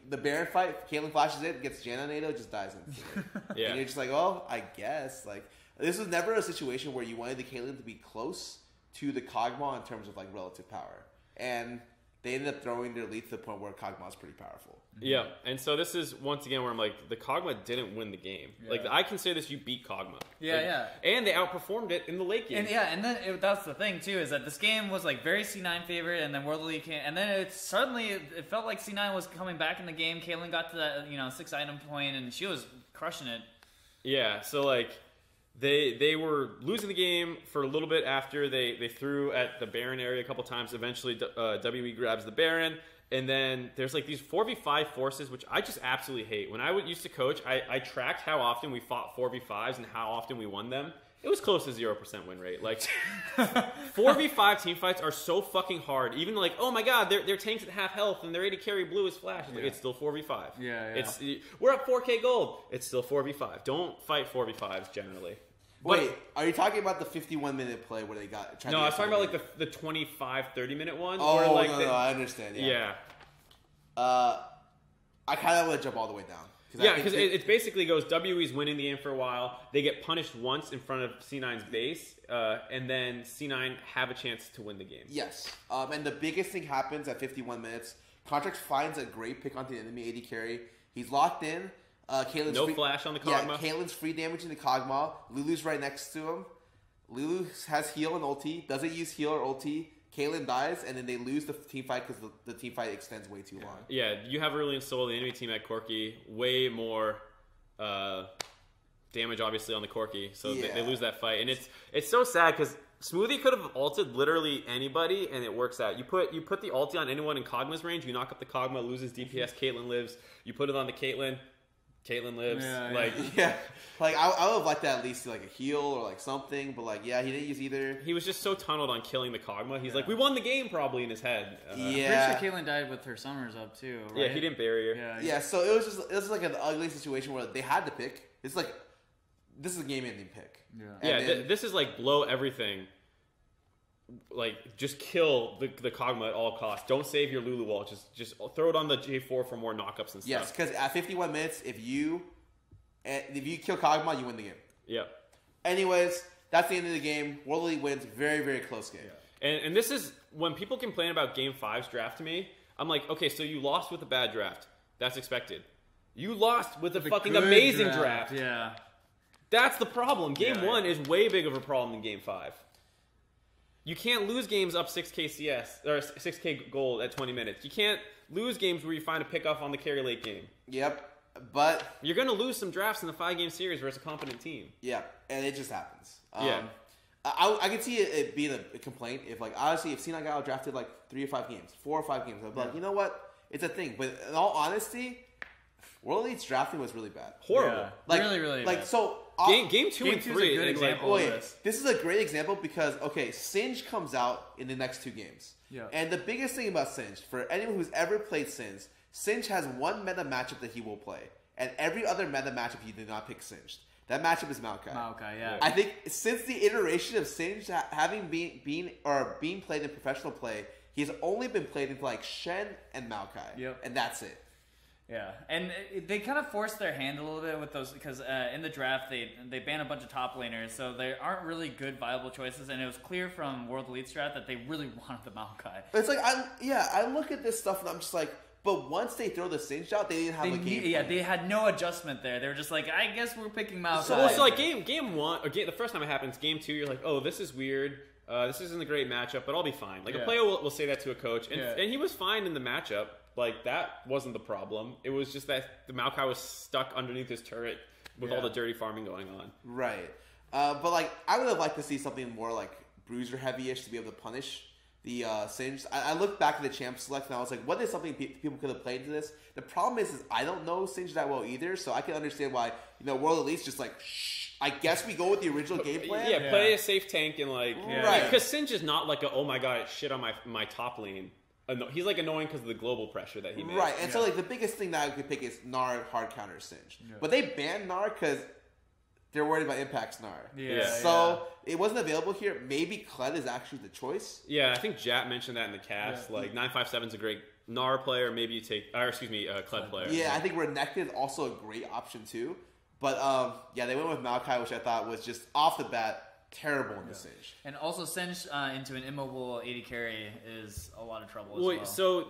the Baron fight, Caitlyn flashes in, gets Janna NATO, just dies instantly. And you're just like, oh, I guess. Like, this was never a situation where you wanted the Caitlyn to be close to the Kog'Maw in terms of like relative power. And they ended up throwing their lead to the point where Kog'Maw's pretty powerful. Yeah, and so this is once again where I'm like, the Kog'Maw didn't win the game. Yeah. Like, I consider this, you beat Kog'Maw. And they outperformed it in the late game. And then that's the thing too, is that this game was like very C9 favorite, and then World League came, and then it felt like C9 was coming back in the game. Caitlyn got to that 6-item point, and she was crushing it. Yeah, so like they were losing the game for a little bit after they threw at the Baron area a couple times. Eventually, WE grabs the Baron. And then there's like these 4v5 forces, which I just absolutely hate. When I used to coach, I tracked how often we fought 4v5s and how often we won them. It was close to 0% win rate. Like 4v5 team fights are so fucking hard. Even like, oh my god, they're tanks at half health and their AD carry blue is flash. It's, like, it's still 4v5. Yeah. We're up 4k gold. It's still 4v5. Don't fight 4v5s generally. Wait, are you talking about the 51-minute play where they got? No, I was talking about like the 25, 30-minute one. Oh, like no, I understand. Yeah. I kind of want to jump all the way down. Yeah, because it basically goes WE's winning the game for a while. They get punished once in front of C9's base, and then C9 have a chance to win the game. Yes. And the biggest thing happens at 51 minutes. Contract finds a great pick onto the enemy AD carry. He's locked in. Caitlin's flash on the Kog'Maw. Yeah, Caitlin's free damage in the Kog'Maw. Lulu's right next to him. Lulu has heal and ulti. Doesn't use heal or ulti. Caitlyn dies, and then they lose the team fight because the team fight extends way too long. Yeah, you have Aurelion Sol, the enemy team at Corki, way more damage, obviously, on the Corki, so they lose that fight. And it's so sad because Smoothie could have ulted literally anybody, and it works out. You put the ulti on anyone in Kog'Maw's range, you knock up the Kog'Maw, loses DPS, Caitlyn lives. You put it on the Caitlyn lives. Like I would have liked that at least like a heal or like something, but like he didn't use either. He was just so tunneled on killing the Kog'Maw. He's like, we won the game probably in his head. Pretty sure Caitlyn died with her summers up too. Right? Yeah, he didn't bury her. Yeah. So it was like an ugly situation where they had to pick. It's like this is a game-ending pick. This is like blow everything. Like just kill the Kog'Maw at all costs. Don't save your Lulu wall. Just throw it on the J4 for more knockups and stuff. Yes, because at 51 minutes, if you kill Kog'Maw, you win the game. Yep. Anyways, that's the end of the game. World Elite wins. Very, very close game. Yeah. And this is when people complain about Game 5's draft to me. I'm like, okay, so you lost with a bad draft. That's expected. You lost with a fucking amazing draft. Yeah. That's the problem. Game 1 is way bigger of a problem than Game 5. You can't lose games up 6k CS or 6k gold at 20 minutes. You can't lose games where you find a pickoff on the carry late game. Yep, but you're going to lose some drafts in the 5-game series versus a competent team. Yeah, and it just happens. I could see it being a complaint if, like, honestly, if C9 got drafted like 3 or 5 games, 4 or 5 games, I'd be like, you know what? It's a thing. But in all honesty, World Elite's drafting was really bad. Horrible. Yeah. Like, really like bad. So game 2 and 3 is a good example of this. This is a great example because Singe comes out in the next 2 games. Yeah. And the biggest thing about Singe, for anyone who's ever played Singe has one meta matchup that he will play, and every other meta matchup he did not pick Singed. That matchup is Maokai. Yeah. I think since the iteration of Singe having being played in professional play, he's only been played into like Shen and Maokai. Yep. And that's it. Yeah, and they kind of forced their hand a little bit with those because in the draft they banned a bunch of top laners, so there aren't really good viable choices. And it was clear from World Elite's draft that they really wanted the Maokai. It's like I look at this stuff and I'm just like, but once they throw the Singe out, they didn't have a game. Yeah, they had no adjustment there. They were just like, I guess we're picking Maokai. So like game 1 or the first time it happens, game 2, you're like, oh, this is weird. This isn't a great matchup, but I'll be fine. Like a player will say that to a coach, and he was fine in the matchup. Like, that wasn't the problem. It was just that the Maokai was stuck underneath his turret with all the dirty farming going on. Right. But, like, I would have liked to see something more, like, bruiser heavy-ish to be able to punish the Singe. I looked back at the champ select, and I was like, what is something people could have played into this? The problem is I don't know Singe that well either, so I can understand why, World Elite's just like, shh. I guess we go with the original game plan. Yeah, play a safe tank and, like... Right. Because Singe is not like oh my god, shit on my top lane. He's like annoying because of the global pressure that he makes. Right, and so like the biggest thing that I could pick is Gnar hard counter Singe. Yeah. But they banned Gnar because they're worried about impacts Gnar. So it wasn't available here. Maybe Kled is actually the choice. Yeah, I think Jat mentioned that in the cast. Yeah. Like 957's a great Gnar player. Maybe you take, Kled player. Yeah, I think Renekton is also a great option too. But they went with Maokai, which I thought was just off the bat terrible in the Singe. And also Singe into an immobile AD carry is a lot of trouble as well. So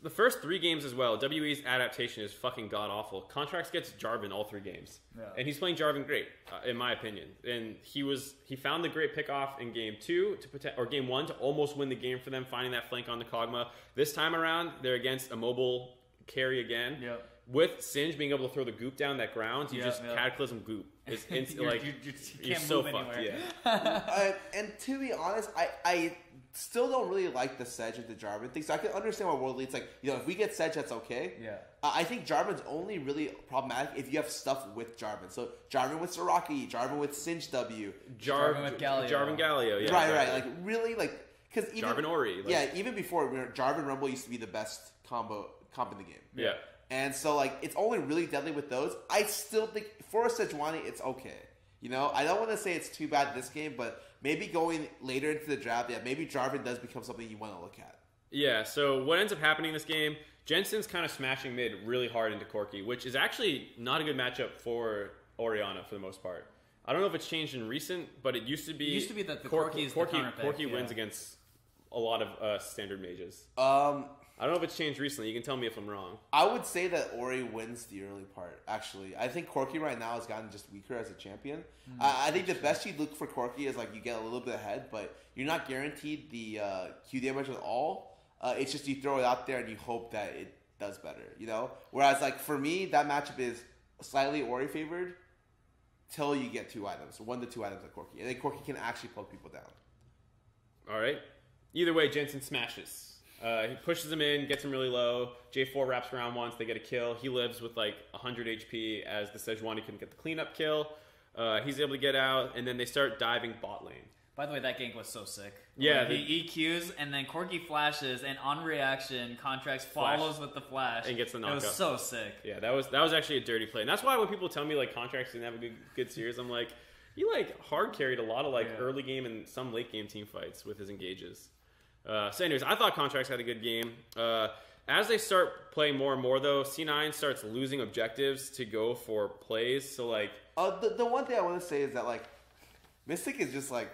the first 3 games as well, WE's adaptation is fucking god-awful. Contracts gets Jarvan all 3 games. Yeah. And he's playing Jarvan great, in my opinion. And he found the great pickoff in game 2, or game 1, to almost win the game for them, finding that flank on the Kog'Maw. This time around, they're against a mobile carry again. Yep. With Singe being able to throw the goop down that ground, you just Cataclysm goop. It's you you're can't so move fucked. anywhere. And to be honest, I still don't really like the Sedge and the Jarvan thing. So I can understand why World Elite's like, if we get Sedge, that's okay. Yeah. I think Jarvan's only really problematic if you have stuff with Jarvan. So Jarvan with Soraki, Jarvan with Singe W, Jarvan with Galio. Jarvan Galio, yeah. Right. Like really, like because even Jarvan Ori. Even before Jarvan Rumble used to be the best comp in the game. Yeah. And so like it's only really deadly with those. I still think for a Sejuani, it's okay. I don't want to say it's too bad this game, but maybe going later into the draft, maybe Jarvan does become something you want to look at. Yeah, so what ends up happening in this game, Jensen's kind of smashing mid really hard into Corki, which is actually not a good matchup for Orianna for the most part. I don't know if it's changed in recent, but it used to be... It used to be that the Corki is the counter pick. Corki wins against a lot of standard mages. I don't know if it's changed recently. You can tell me if I'm wrong. I would say that Ori wins the early part, actually. I think Corki right now has gotten just weaker as a champion. I think the best you look for Corki is like you get a little bit ahead, but you're not guaranteed the Q damage at all. It's just you throw it out there and you hope that it does better, Whereas like for me, that matchup is slightly Ori favored till you get 2 items, 1 to 2 items at Corki. And then Corki can actually poke people down. All right. Either way, Jensen smashes. He pushes him in, gets him really low. J4 wraps around once, they get a kill. He lives with like 100 HP as the Sejuani can get the cleanup kill. He's able to get out, and then they start diving bot lane. By the way, that gank was so sick. Yeah. He EQs, and then Corki flashes, and on reaction, Contracts follows with the flash. And gets the knockout. It was so sick. Yeah, that was actually a dirty play. And that's why when people tell me like Contracts didn't have a good series, I'm like, he like hard carried a lot of early game and some late game team fights with his engages. So anyways, I thought Contracts had a good game. As they start playing more and more, though, C9 starts losing objectives to go for plays. So, like... the one thing I want to say is that, like, Mystic is just, like,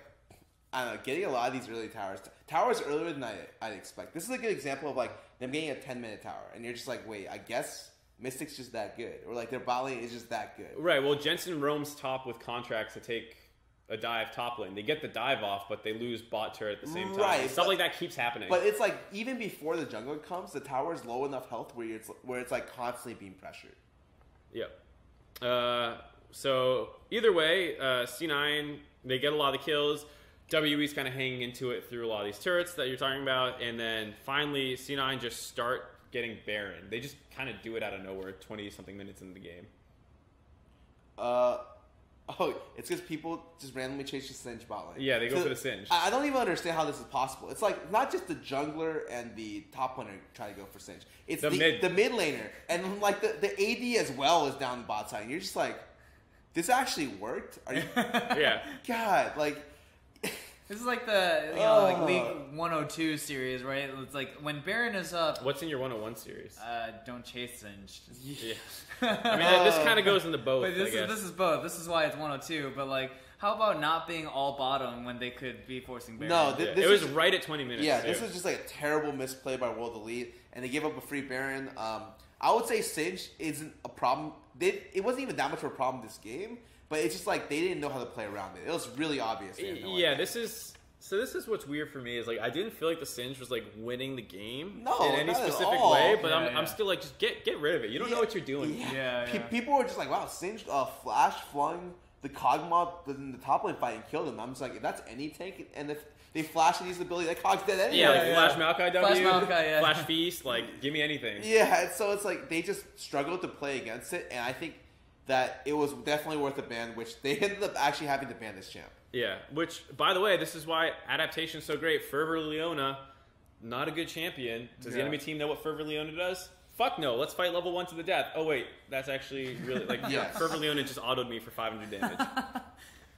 I don't know, getting a lot of these early towers. Towers earlier than I'd expect. This is a good example of, like, them getting a 10-minute tower. And you're just like, wait, I guess Mystic's just that good. Or, like, their bot lane is just that good. Right, well, Jensen roams top with Contracts to take a dive top lane. They get the dive off, but they lose bot turret at the same time. Right, Stuff like that keeps happening. But it's like even before the jungler comes, the tower is low enough health where it's like constantly being pressured. Yep. So either way, C9 they get a lot of the kills. WE's kind of hanging into it through a lot of these turrets that you're talking about, and then finally C9 just start getting Baron. They just kind of do it out of nowhere 20 something minutes into the game. Oh, it's because people just randomly chase the Singe bot lane. Yeah, they go for the Singe. I don't even understand how this is possible. It's like not just the jungler and the top laner try to go for Singe. It's the mid laner. And like the AD as well is down the bot side. And you're just like, this actually worked? Are you Yeah. God, like This is like the like League 102 series, right? It's like when Baron is up. What's in your 101 series? Don't chase Singe. Yeah. I mean, this kind of goes into both. But this is both. This is why it's 102. But like, how about not being all bottom when they could be forcing Baron? No, it was right at 20 minutes. Yeah, this was just like a terrible misplay by World Elite, and they gave up a free Baron. I would say Singe isn't a problem. It wasn't even that much of a problem this game. But it's just like they didn't know how to play around it. It was really obvious. This is what's weird for me is like I didn't feel like the Singe was like winning the game in any not specific way. But I'm still like just get rid of it. You don't know what you're doing. Yeah. People were just like, wow, Singe flash flung the Kog'Maw in the top lane fight and killed him. I'm just like, if that's any tank, and if they flash and use the ability, that Cog's dead anyway. Yeah, Flash Maokai W, Flash Maokai, Flash Feast, like give me anything. Yeah, so it's like they just struggled to play against it, and I think that it was definitely worth a ban, which they ended up actually having to ban this champ. Yeah, which, by the way, this is why adaptation is so great. Fervor Leona, not a good champion. Does the enemy team know what Fervor Leona does? Fuck no, let's fight level 1 to the death. Oh wait, that's actually really, like, Fervor Leona just autoed me for 500 damage.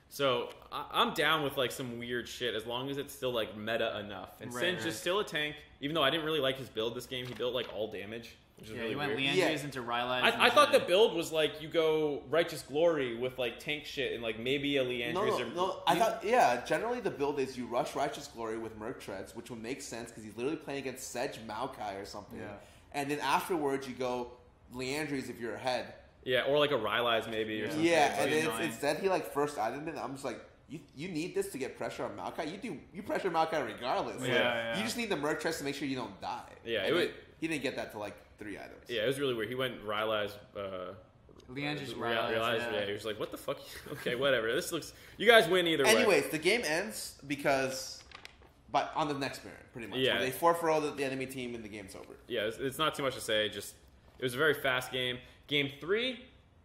So, I'm down with, like, some weird shit as long as it's still, like, meta enough. And Singe is still a tank, even though I didn't really like his build this game. He built, like, all damage. Which is really you went weird. Leandries into Rylai's. I thought the build was like you go Righteous Glory with like tank shit and like maybe a Leandries. No. I thought generally the build is you rush Righteous Glory with Merc Treads, which would make sense because he's literally playing against Sedge Maokai or something. Yeah. And then afterwards you go Leandries if you're ahead. Yeah, or like a Rylai's maybe or something. Yeah, and then instead he like first itemed it. I'm just like, you need this to get pressure on Maokai. You pressure Maokai regardless. You just need the Merc Treads to make sure you don't die. Yeah, he didn't get that to like 3 items. Yeah, it was really weird. He went Rylai's. Leandries Rylai's. Yeah, he was like, "What the fuck?" Okay, whatever. This looks. You guys win either way. Anyways, the game ends because but on the next Baron, pretty much. Yeah. They 4-0 the enemy team and the game's over. Yeah, it's not too much to say. Just it was a very fast game. Game 3,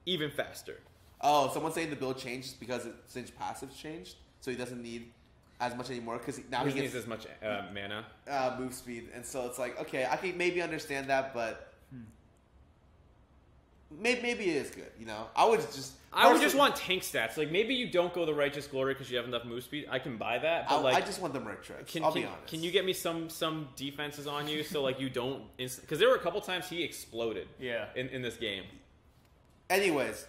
even faster. Oh, someone's saying the build changed because Singe passives changed, so he doesn't need as much anymore because now he needs gets as much mana, move speed, and so it's like, okay, I can maybe understand that, but maybe it is good. You know, I would just want tank stats. Like maybe you don't go the Righteous Glory because you have enough move speed. I can buy that, but I just want the Merc tricks. I'll be honest. Can you get me some defenses on you so like you don't because there were a couple times he exploded. Yeah. In this game. Anyways,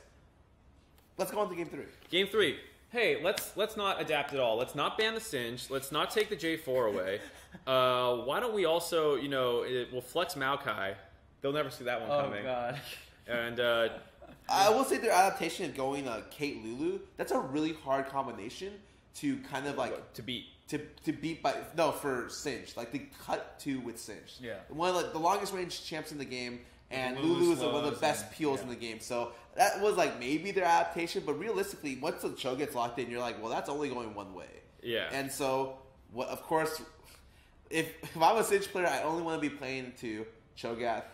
let's go on to game 3. Game 3. Hey, let's not adapt at all. Let's not ban the Singe. Let's not take the J4 away. Why don't we also, we'll flex Maokai. They'll never see that one coming. Oh god. And I will say their adaptation of going Kate Lulu, that's a really hard combination to kind of like to beat. To beat for Singe, like they cut 2 with Singe. Yeah. One of the longest range champs in the game, and Lulu's Lulu is one of the slows best and- peels yeah. in the game. So that was like maybe their adaptation, but realistically, once the Cho gets locked in, you're like, well, that's only going one way. Yeah. And so, of course, if I'm a Singe player, I only want to be playing to Cho'Gath,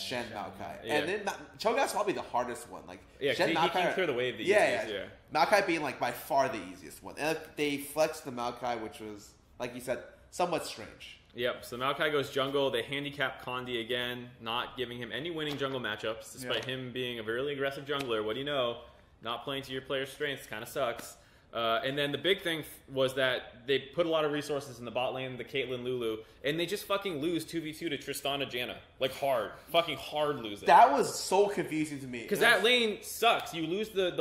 Shen, Maokai. Yeah. And then Cho'Gath's probably the hardest one. Like Shen, he can clear the wave the easiest. Yeah. Maokai being like by far the easiest one. And they flexed the Maokai, which was, like you said, somewhat strange. Yep, so Maokai goes jungle. They handicap Kondi again, not giving him any winning jungle matchups, despite him being a really aggressive jungler. What do you know? Not playing to your player's strengths kind of sucks. And then the big thing was that they put a lot of resources in the bot lane, the Caitlyn Lulu, and they just fucking lose 2v2 to Tristana Janna. Like hard. Fucking hard losing. That was so confusing to me. Because that lane sucks. You lose the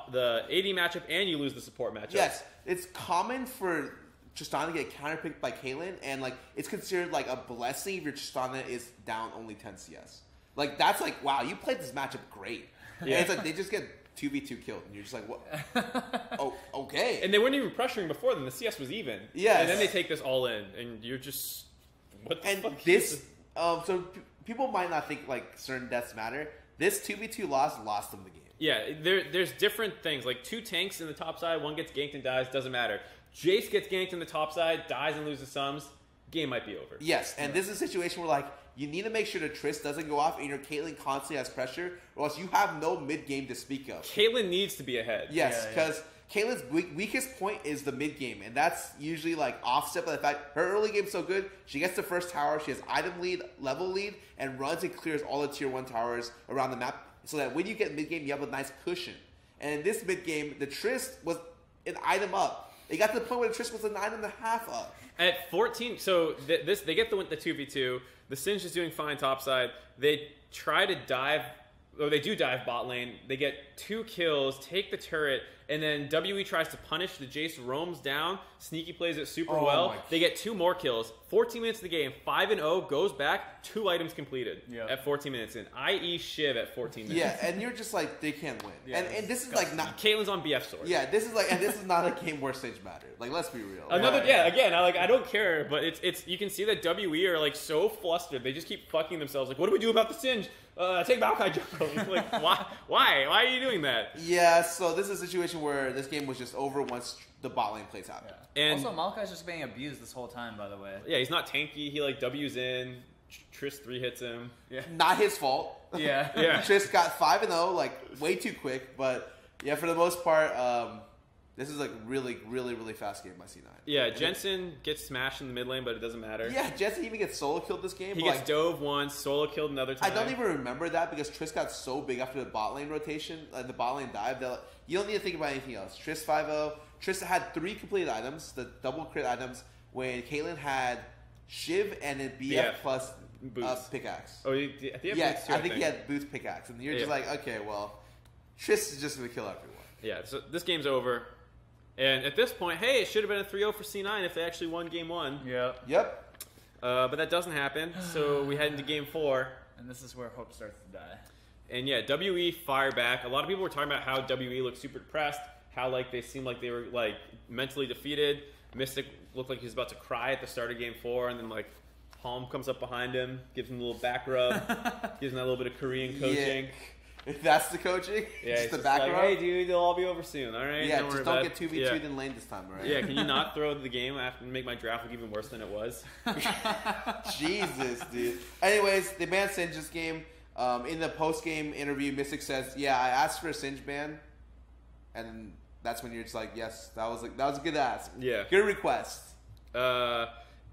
AD matchup and you lose the support matchup. Yes, it's common for Tristana to get counterpicked by Caitlyn, and like it's considered like a blessing if your Tristana is down only 10 CS. Like that's like, wow, you played this matchup great. Yeah. And it's like they just get 2v2 killed, and you're just like, what? Oh, okay. And they weren't even pressuring before then. The CS was even. Yes. And then they take this all in, and you're just, what the fuck? So people might not think like certain deaths matter. This 2v2 lost them the game. Yeah, there's different things. Like 2 tanks in the top side, one gets ganked and dies, doesn't matter. Jace gets ganked in the top side, dies and loses sums, game might be over. Yes, and this is a situation where like you need to make sure the Triss doesn't go off and your Caitlyn constantly has pressure, or else you have no mid game to speak of. Caitlyn needs to be ahead. Yes, because Caitlyn's weakest point is the mid game, and that's usually like offset by the fact her early game's so good. She gets the first tower, she has item lead, level lead, and runs and clears all the tier 1 towers around the map, so that when you get mid game, you have a nice cushion. And in this mid game, the Triss was an item up. They got to the point where the Triss was an item and a half up. At 14, so they get the 2v2. The Singe is doing fine topside. They try to dive, or they do dive bot lane. They get 2 kills, take the turret, and then WE tries to punish. The Jace roams down. Sneaky plays it super well. They get 2 more kills. 14 minutes of the game, 5-0, goes back, 2 items completed at 14 minutes in. I.e. Shiv at 14 minutes. Yeah, and you're just like, they can't win. Yeah, and this is like not... Caitlyn's on BF sword. Yeah, this is not a game where Singe mattered. Like, let's be real. Again, I don't care, but it's you can see that WE are like so flustered. They just keep fucking themselves. Like, what do we do about the Singe? Take Maokai jungle. Like, why are you doing that? Yeah, so this is a situation where this game was just over once the bot lane plays happen. Yeah. And also, Maokai's just being abused this whole time, by the way. Yeah, he's not tanky. He like W's in. Triss 3 hits him. Yeah. Not his fault. Yeah. Yeah. Triss got 5-0, like way too quick. But yeah, for the most part, this is like really, really, really fast game by C9. Yeah, Jensen gets smashed in the mid lane, but it doesn't matter. Yeah, Jensen even gets solo killed this game. He but, gets dove once, solo killed another time. I don't even remember that because Triss got so big after the bot lane rotation, the bot lane dive, that you don't need to think about anything else. Triss 5-0. Triss had 3 completed items, the double crit items, when Caitlyn had Shiv and then BF plus pickaxe. Oh, I think he I think he had boost pickaxe. And you're just like, okay, well, Triss is just going to kill everyone. Yeah, so this game's over. And at this point, hey, it should have been a 3-0 for C9 if they actually won game 1. Yep. But that doesn't happen, so we head into game 4. And this is where hope starts to die. And yeah, WE fire back. A lot of people were talking about how WE looked super depressed, how like they seemed like they were like mentally defeated. Mystic looked like he was about to cry at the start of game 4, and then like Palm comes up behind him, gives him a little back rub, gives him that little bit of Korean coaching. If that's the coaching, Yeah, just it's the just back like, row. hey, dude, they'll all be over soon. All right. Yeah, worry just about don't it. get 2v2'd in lane this time, all right? Yeah, can you not throw the game after and make my draft look even worse than it was? Jesus, dude. Anyways, they banned Singe this game. In the post-game interview, Mystic says, "Yeah, I asked for a Singe ban," and that's when you're just like, "Yes, that was a good ask. Yeah, good request."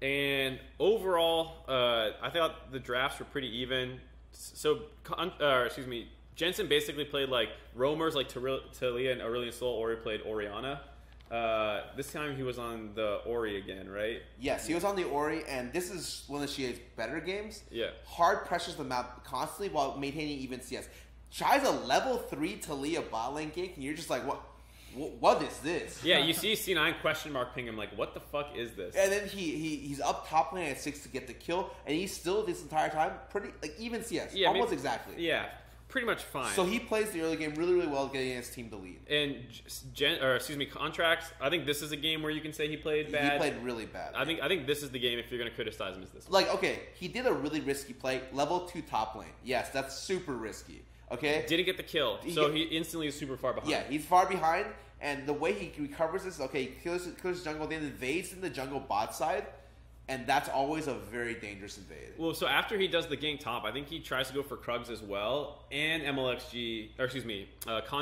And overall, I thought the drafts were pretty even. So, excuse me, Jensen basically played like roamers like Talia and Aurelion Sol. Ori played Orianna. This time he was on the Ori again, right? Yes, he was on the Ori, and this is one of Shia's better games. Yeah. Hard pressures the map constantly while maintaining even CS. Tries a level 3 Talia bot lane gank, and you're just like, what is this? Yeah, you see C9 question mark ping him like, what the fuck is this? And then he's up top lane at 6 to get the kill, and he's still this entire time pretty like even CS, yeah, almost exactly. Yeah, pretty much fine. So he plays the early game really, really well, getting his team to lead. And Contracts. I think this is a game where you can say he played bad. He played really bad. I think this is the game if you're going to criticize him is this one. Like, okay, he did a really risky play, level 2 top lane. Yes, that's super risky. Okay, didn't get the kill, so he instantly is super far behind. Yeah, he's far behind, and the way he recovers this, okay, he kills jungle, then invades in the jungle bot side, and that's always a very dangerous invade. Well, so after he does the gank top, I think he tries to go for Krugs as well, and Condi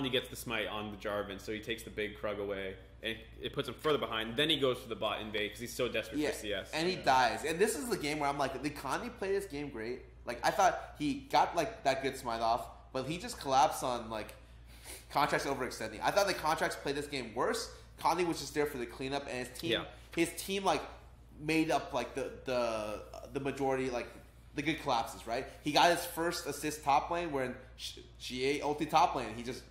gets the smite on the Jarvan, so he takes the big Krug away, and it puts him further behind. Then he goes for the bot invade because he's so desperate for CS. And he dies. And this is the game where I'm like, did Condi play this game great? Like, I thought he got like that good smite off, but he just collapsed on like Contracts overextending. I thought the Contracts played this game worse. Condi was just there for the cleanup, and his team like made up like the majority, like the good collapses, right? He got his first assist top lane when GA ulti top lane. He just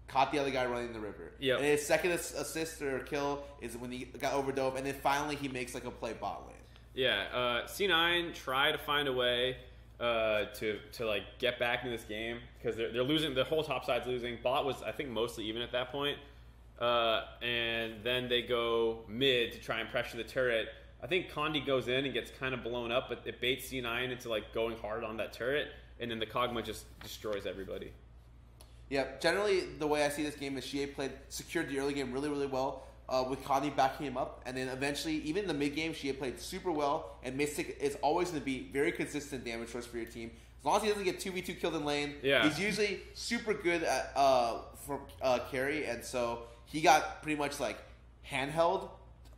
caught the other guy running the river. Yep. And his second assist or kill is when he got overdove, and then finally he makes like a play bot lane. Yeah, C9 try to find a way to like get back into this game because they're losing. The whole top side's losing. Bot was I think mostly even at that point, and then they go mid to try and pressure the turret. I think Condi goes in and gets kind of blown up, but it baits C9 into like going hard on that turret, and then the Kog'Maw just destroys everybody. Yeah, generally the way I see this game is Shea secured the early game really, really well with Condi backing him up, and then eventually, even in the mid game, Shea played super well, and Mystic is always going to be very consistent damage source for your team. As long as he doesn't get 2v2 killed in lane, he's usually super good at for carry, and so he got pretty much like handheld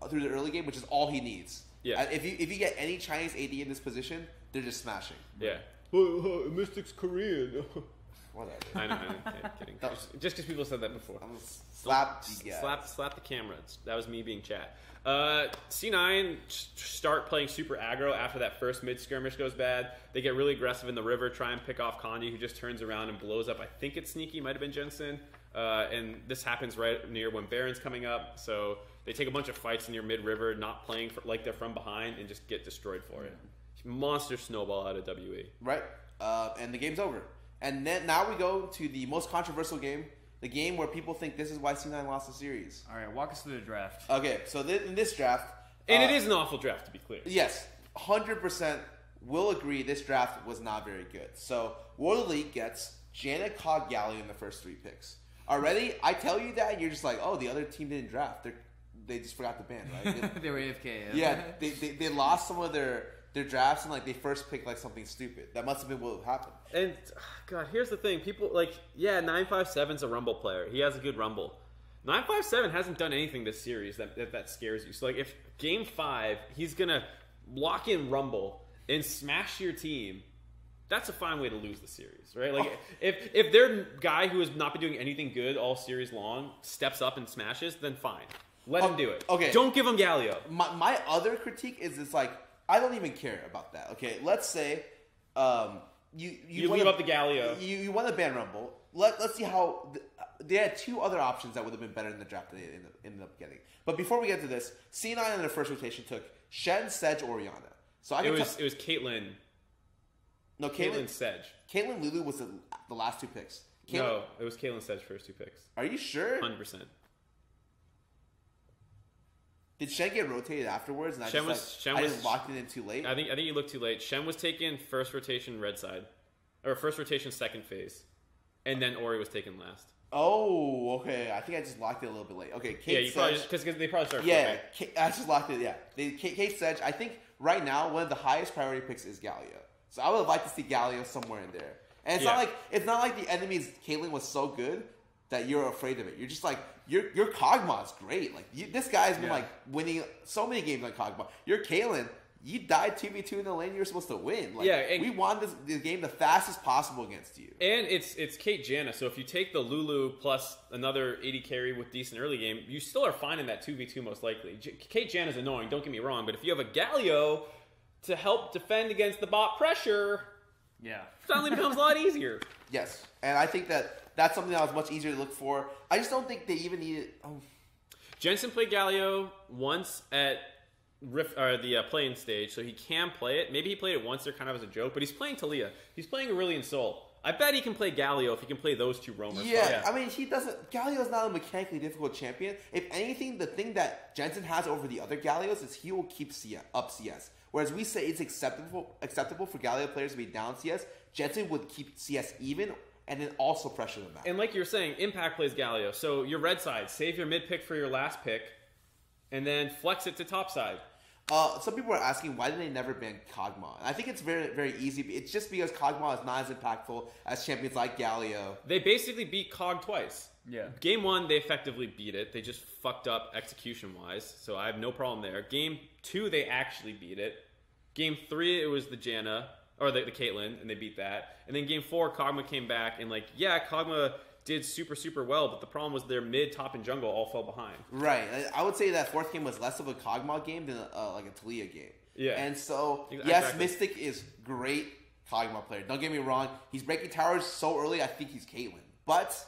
through the early game, which is all he needs. Yeah. If you get any Chinese AD in this position, they're just smashing. Yeah. Mystic's Korean. Whatever. I know. Kidding. Just because people said that before. Slap the camera. That was me being chat. C9 start playing super aggro after that first mid skirmish goes bad. They get really aggressive in the river, try and pick off Condi, who just turns around and blows up. I think it's Sneaky, might have been Jensen. And this happens right near when Baron's coming up. So they take a bunch of fights near mid river, not playing like they're from behind, and just get destroyed for it. Monster snowball out of WE. Right. And the game's over. And then now we go to the most controversial game, the game where people think this is why C9 lost the series. All right, walk us through the draft. Okay, so in this draft... And it is an awful draft, to be clear. Yes, 100% will agree this draft was not very good. So World Elite gets Janet, Cog, Galio in the first 3 picks. Already, I tell you that, you're just like, oh, the other team didn't draft. They just forgot the ban, right? They were AFK. Yeah, they lost some of their drafts and like they first picked like something stupid. That must have been what happened. And God, here's the thing: people like, 957's a Rumble player. He has a good Rumble. 957 hasn't done anything this series that scares you. So like, if Game 5 he's gonna lock in Rumble and smash your team, that's a fine way to lose the series, right? Like, if their guy who has not been doing anything good all series long steps up and smashes, then fine, let him do it. Okay, don't give him Galio. My other critique is it's like, I don't even care about that. Okay, let's say you leave up the Galio. You won the ban Rumble. Let's see how they had 2 other options that would have been better in the draft than they ended up getting. But before we get to this, C9 in their first rotation took Shen, Sedge, Orianna. So it was Caitlyn. No, Caitlyn Sedge. Caitlyn Lulu was the last 2 picks. No, it was Caitlyn Sedge first 2 picks. Are you sure? 100%. Did Shen get rotated afterwards? And I just locked it in too late. I think you looked too late. Shen was taken first rotation red side, or first rotation second phase, and then Ori was taken last. Oh, okay. I think I just locked it a little bit late. Okay, Kate Yeah, you probably because they probably started. Yeah, I just locked it. Yeah, Kate Sedge. I think right now one of the highest priority picks is Galio. So I would like to see Galio somewhere in there. And it's not like the enemy's Caitlyn was so good that you're afraid of it. You're just like your Kog'Maw is great. Like this guy's been like winning so many games on Kog'Maw. Your Caitlyn, you died 2v2 in the lane you were supposed to win. Like, we won this game the fastest possible against you. And it's Kate Janna, so if you take the Lulu plus another 80 carry with decent early game, you still are fine in that 2v2 most likely. Kate Janna's annoying, don't get me wrong, but if you have a Galio to help defend against the bot pressure, suddenly becomes a lot easier. Yes, and I think that's something that was much easier to look for. I just don't think they even needed... Jensen played Galio once at the play-in stage, so he can play it. Maybe he played it once there kind of as a joke, but he's playing Taliyah. He's playing Aurelion Sol. I bet he can play Galio if he can play those two roamers. Yeah, I mean, he doesn't... Galio is not a mechanically difficult champion. If anything, the thing that Jensen has over the other Galios is he will keep up CS. Whereas we say it's acceptable for Galio players to be down CS, Jensen would keep CS even and then also pressure them back. And like you were saying, Impact plays Galio. So your red side, save your mid pick for your last pick, and then flex it to top side. Some people are asking why did they never ban Kog'Maw? I think it's very, very easy. It's just because Kog'Maw is not as impactful as champions like Galio. They basically beat Kog twice. Yeah. Game 1, they effectively beat it. They just fucked up execution-wise, so I have no problem there. Game 2, they actually beat it. Game 3, it was the Janna, or the Caitlyn, and they beat that. And then Game 4, Kog'Maw came back, and Kog'Maw did super, super well, but the problem was their mid, top, and jungle all fell behind. Right. I would say that fourth game was less of a Kog'Maw game than like a Taliyah game. Yeah. And so, exactly. Yes, Mystic is great Kog'Maw player. Don't get me wrong. He's breaking towers so early, I think he's Caitlyn. But...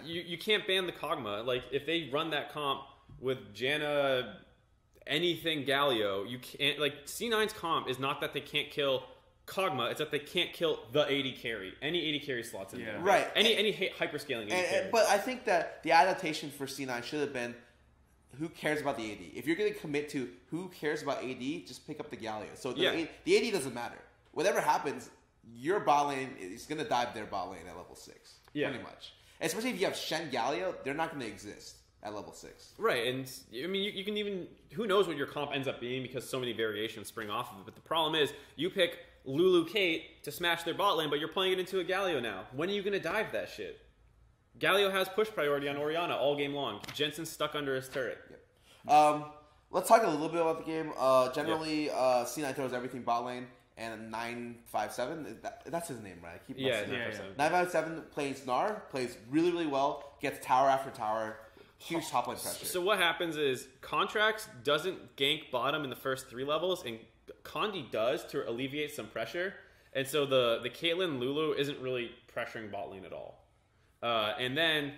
You can't ban the Kog'Maw. Like, if they run that comp with Janna, anything Galio, you can't... Like, C9's comp is not that they can't kill Kog'Maw, it's that they can't kill the 80 carry. Any 80 carry slots in there. Right. Any hyperscaling 80 carry. But I think that the adaptation for C9 should have been, who cares about the AD? If you're going to commit to who cares about AD, just pick up the Galio. So the AD doesn't matter. Whatever happens, your bot lane is going to dive their bot lane at level 6. Yeah. Pretty much. Especially if you have Shen Galio, they're not going to exist at level 6. Right, and I mean, you can even... Who knows what your comp ends up being because so many variations spring off of it. But the problem is, you pick Lulu Kate to smash their bot lane, but you're playing it into a Galio now. When are you going to dive that shit? Galio has push priority on Orianna all game long. Jensen's stuck under his turret. Yep. Let's talk a little bit about the game. Generally, C9 throws everything bot lane. And 957, that's his name, right? I keep 957 plays Gnar, plays really, really well, gets tower after tower, huge top lane pressure. So what happens is Contracts doesn't gank bottom in the first 3 levels, and Condi does to alleviate some pressure. And so the Caitlyn Lulu isn't really pressuring bot lane at all. And then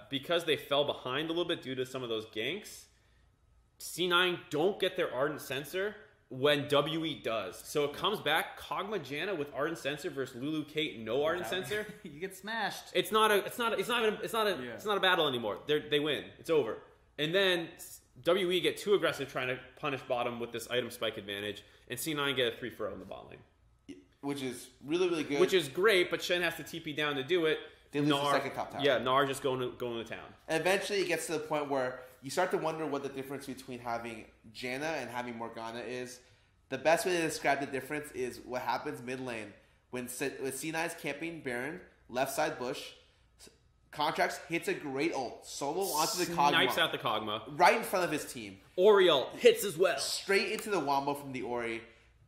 because they fell behind a little bit due to some of those ganks, C9 don't get their Ardent Sensor when WE does. So it comes back, Kog'Maw Janna with Ardent Sensor versus Lulu Kate, no Ardent Sensor. You get smashed. It's not a battle anymore. They win. It's over. And then WE get too aggressive trying to punish bottom with this item spike advantage, and C9 get a 3-for-0 in the bot lane. Which is really, really good. Which is great, but Shen has to TP down to do it. They lose the second top tower. Yeah, Gnar just going to town. And eventually it gets to the point where you start to wonder what the difference between having Janna and having Morgana is. The best way to describe the difference is what happens mid lane when C9's camping Baron, left side bush, Contracts hits a great ult, solo onto the Kog'Maw. Snipes out the Kog'Maw. Right in front of his team. Ori ult hits as well. Straight into the wombo from the Ori.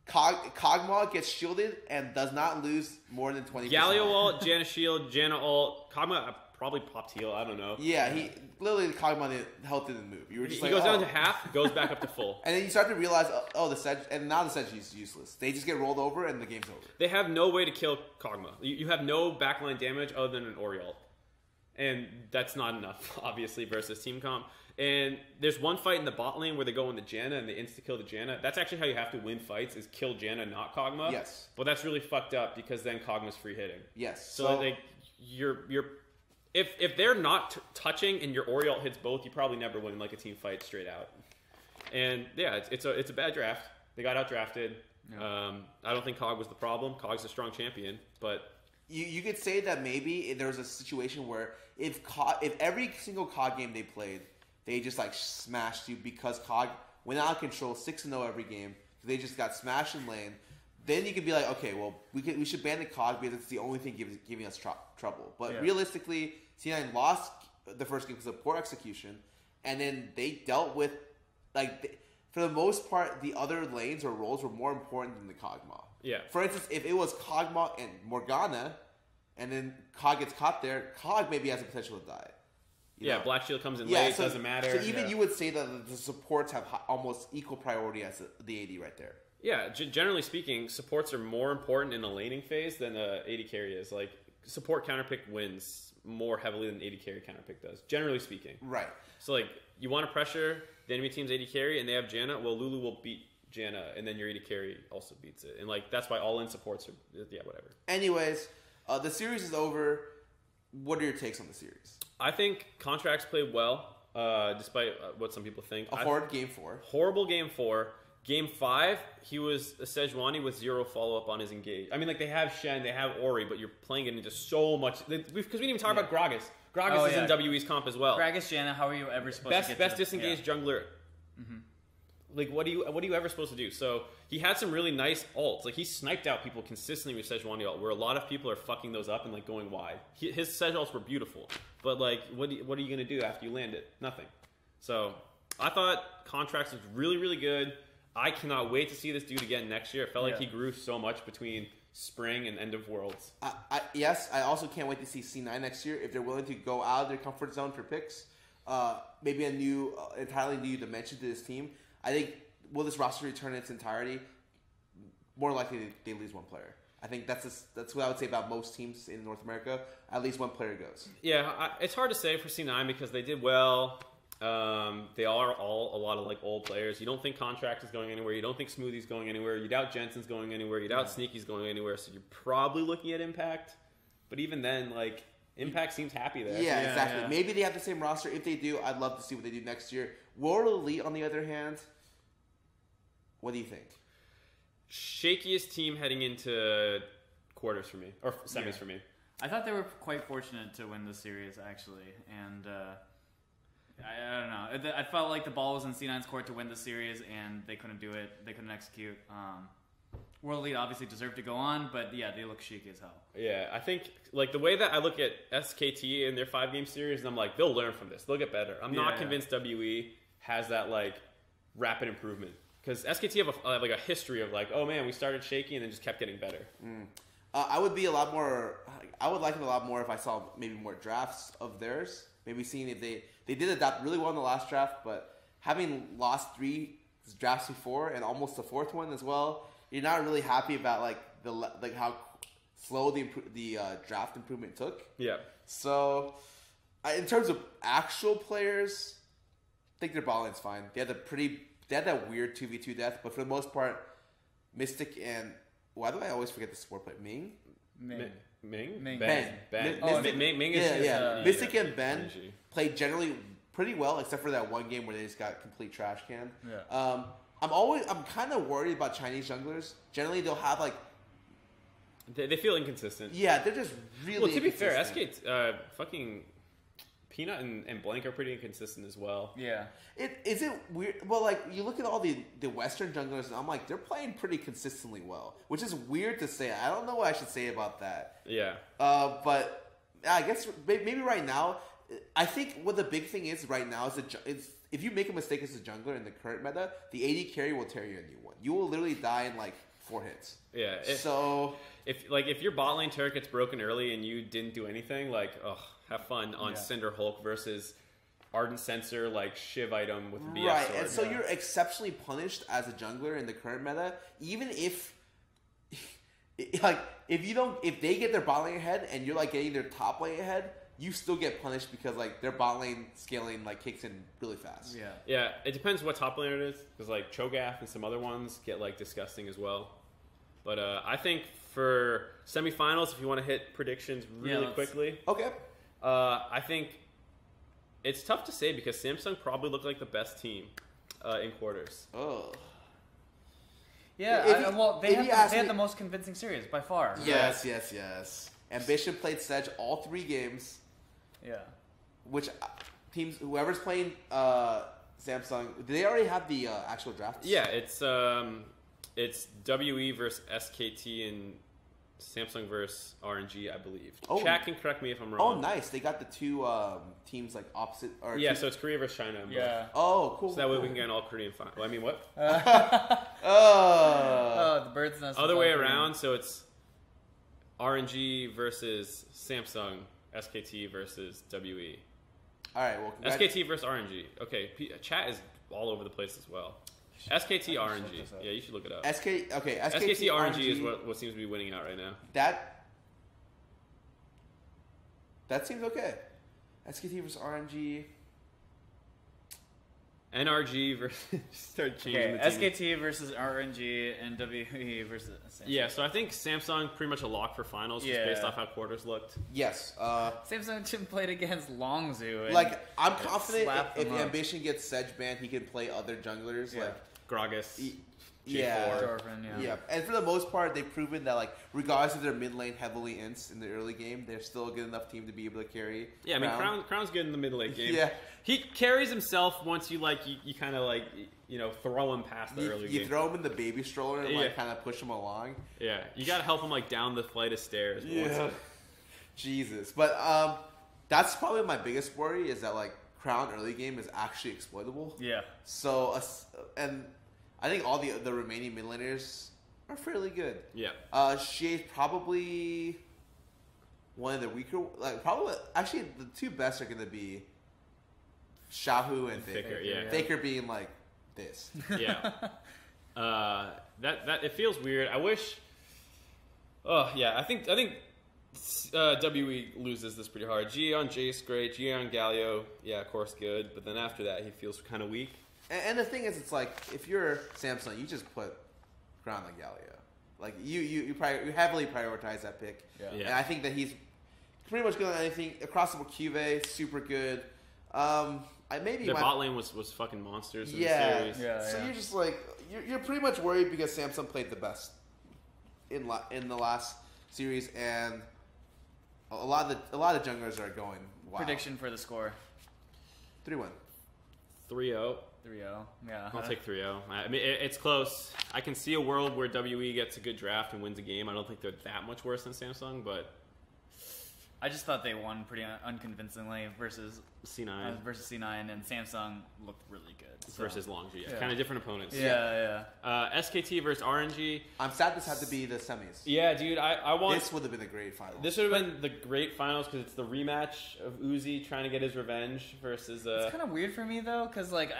Kog'Maw gets shielded and does not lose more than 20%. Galio ult, Janna shield, Janna ult. Kog'Maw probably popped heal, I don't know. Yeah, literally the Kog'Maw health didn't move. You were just he goes down to half, goes back up to full. And then you start to realize, the Sedge, and now the Sedge is useless. They just get rolled over and the game's over. They have no way to kill Kog'Maw. You have no backline damage other than an Ori ult. And that's not enough, obviously, versus team comp. And there's one fight in the bot lane where they go in the Janna and they insta-kill the Janna. That's actually how you have to win fights, is kill Janna, not Kog'Maw. Yes. But that's really fucked up because then Kog'Maw's free hitting. Yes. So like if they're not touching and your Ori ult hits both, you probably never win like a team fight straight out. And yeah, it's a bad draft. They got outdrafted. Yeah. I don't think Kog was the problem. Kog's a strong champion, but you could say that maybe there was a situation where if every single COD game they played, they just like smashed you because COD went out of control, 6-0 every game. They just got smashed in lane. Then you could be like, okay, well, we should ban the COD because it's the only thing giving us trouble. But realistically, C9 lost the first game because of poor execution, and then they dealt with, like, for the most part, the other lanes or roles were more important than the Kog'Maw. Yeah. For instance, if it was Kog'Maw and Morgana, and then Kog gets caught there, Kog maybe has the potential to die. You know? Black Shield comes in late, so, doesn't matter. So even you would say that the supports have almost equal priority as the AD right there. Yeah, generally speaking, supports are more important in the laning phase than AD carry is. Like, support counterpick wins more heavily than AD carry counterpick does, generally speaking. Right. So, like, you want to pressure the enemy team's AD carry, and they have Janna, well, Lulu will beat Janna, and then your AD carry also beats it. And, like, that's why all-in supports are, whatever. Anyways, the series is over. What are your takes on the series? I think Contracts played well, despite what some people think. Horrid Game 4. Horrible Game 4. Game 5, he was a Sejuani with 0 follow-up on his engage. I mean, like, they have Shen, they have Ori, but you're playing it into so much... Because we didn't even talk about Gragas. Gragas is in WE's comp as well. Gragas, Janna, how are you ever supposed to get best disengaged jungler. Mm-hmm. Like, what are you ever supposed to do? So, he had some really nice ults. Like, he sniped out people consistently with Sejuani ult, where a lot of people are fucking those up and, like, going wide. His Sej ults were beautiful. But, like, what are you going to do after you land it? Nothing. So, I thought Contracts was really, really good. I cannot wait to see this dude again next year. It felt like he grew so much between spring and end of worlds. Yes, I also can't wait to see C9 next year if they're willing to go out of their comfort zone for picks. Maybe a new, entirely new dimension to this team. I think, will this roster return in its entirety? More likely they lose one player. I think that's what I would say about most teams in North America. At least one player goes. Yeah, it's hard to say for C9 because they did well. They are all a lot of like old players. You don't think Contract is going anywhere. You don't think Smoothie's going anywhere. You doubt Jensen's going anywhere. You doubt Sneaky's going anywhere. So you're probably looking at Impact. But even then, like, Impact seems happy there. Yeah, exactly. Yeah. Maybe they have the same roster. If they do, I'd love to see what they do next year. World Elite, on the other hand, what do you think? Shakiest team heading into quarters for me, or semis for me. I thought they were quite fortunate to win the series, actually, and I don't know. I felt like the ball was in C9's court to win the series, and they couldn't do it. They couldn't execute. World Elite obviously deserved to go on, but yeah, they look shaky as hell. Yeah, I think like the way that I look at SKT in their 5-game series, and I'm like, they'll learn from this. They'll get better. I'm not convinced WE has that like rapid improvement. Because SKT have like a history of like, oh man, we started shaky and then just kept getting better. I would be a lot more. I would like it a lot more if I saw maybe more drafts of theirs. Maybe seeing if they did adapt really well in the last draft, but having lost 3 drafts before and almost the 4th one as well, you're not really happy about like how slow the draft improvement took. Yeah. So, in terms of actual players, I think their ball line's fine. They had that weird 2v2 death, but for the most part, Mystic and... Why do I always forget the support player? Ming? Ben. Ming is... Mystic and Ben played generally pretty well, except for that one game where they just got complete trash can. Yeah. I'm kind of worried about Chinese junglers. Generally, they'll have like... They feel inconsistent. Yeah, they're just really Well, to be fair, SK... fucking... Peanut and Blank are pretty inconsistent as well. Yeah. Is it weird? Well, like, you look at all the Western junglers, and I'm like, they're playing pretty consistently well, which is weird to say. I don't know what I should say about that. Yeah. But I guess maybe right now, I think what the big thing is right now is if you make a mistake as a jungler in the current meta, the AD carry will tear you a new one. You will literally die in like 4 hits. Yeah. If your bot lane turret gets broken early and you didn't do anything, like, have fun on Cinder Hulk versus Ardent Sensor, like Shiv item with BF right, sword. And so you're exceptionally punished as a jungler in the current meta, even if if they get their bot lane ahead and you're like getting their top lane ahead, you still get punished because like their bot lane scaling like kicks in really fast. Yeah. Yeah, it depends what top laner it is, because like Cho'Gath and some other ones get like disgusting as well. But I think for semifinals, if you want to hit predictions really quickly. Okay. I think it's tough to say because Samsung probably looked like the best team in quarters. Oh. Yeah, they had the most convincing series by far. Yes. Ambition played Sedge all 3 games. Yeah. Which teams, whoever's playing Samsung, do they already have the actual drafts? Yeah, it's WE versus SKT and Samsung versus RNG, I believe. Oh. Chat can correct me if I'm Oh, wrong. nice. They got the 2 teams like opposite. Or Yeah, two- so it's Korea versus China. But, Yeah. Oh, cool. So that way we can get an all Korean final. Well, I mean, what? Oh, the bird's nest. Other way around, so it's RNG versus Samsung, SKT versus WE. All right, well, SKT versus RNG. Okay, chat is all over the place as well. SKT RNG. Yeah, you should look it up. SKT RNG is what seems to be winning out right now. That seems okay. SKT versus RNG. NRG versus start changing Okay, the team. SKT versus RNG and WE versus Samsung. Yeah, so I think Samsung pretty much a lock for finals just based off how quarters looked. Yes. Samsung team played against Longzhu. And Like, I'm confident slapped if them up. Ambition gets Sedge banned, he can play other junglers. Yeah. Like, Gragas, yeah. J4. Dorfin, Yeah, and for the most part, they've proven that, like, regardless of their mid lane heavily ints in the early game, they're still a good enough team to be able to carry. Yeah, I mean, Crown's good in the mid late game. Yeah. He carries himself once you kind of like, throw him past the early You game. throw him in the baby stroller and, Yeah. like, kind of push him along. Yeah, you got to help him, like, down the flight of stairs. Jesus. But that's probably my biggest worry is that, like, Crown early game is actually exploitable. Yeah. So, and I think all the remaining mid laners are fairly good. Yeah. She's probably one of the weaker. Like, probably actually the 2 best are going to be Shahu and Faker. Yeah. Faker being like this. Yeah. That it feels weird. I wish. Oh yeah, I think WE loses this pretty hard. Gia on Jace great. Gia on Galio, yeah, of course good. But then after that, he feels kind of weak. And the thing is, it's like if you're Samsung, you just put Crown on Galio. Like you heavily prioritize that pick. Yeah. Yeah. And I think that he's pretty much good on anything across the board. QV super good. The bot lane was fucking monsters in the Yeah. series. Yeah. So you're just like you're pretty much worried because Samsung played the best in the last series, and a lot of junglers are going. Wow. Prediction for the score: 3-1. 3-0. 3-0. Yeah. I'll take 3-0. I mean, it's close. I can see a world where WE gets a good draft and wins a game. I don't think they're that much worse than Samsung, but I just thought they won pretty unconvincingly versus C9 and Samsung looked really good. So. versus Longzhu. Yeah. Kind of different opponents. Yeah. SKT versus RNG. I'm sad this had to be the semis. Yeah, dude, I want... This would have been a great final. This would have been the great finals because it's the rematch of Uzi trying to get his revenge versus... It's kind of weird for me, though, because, like,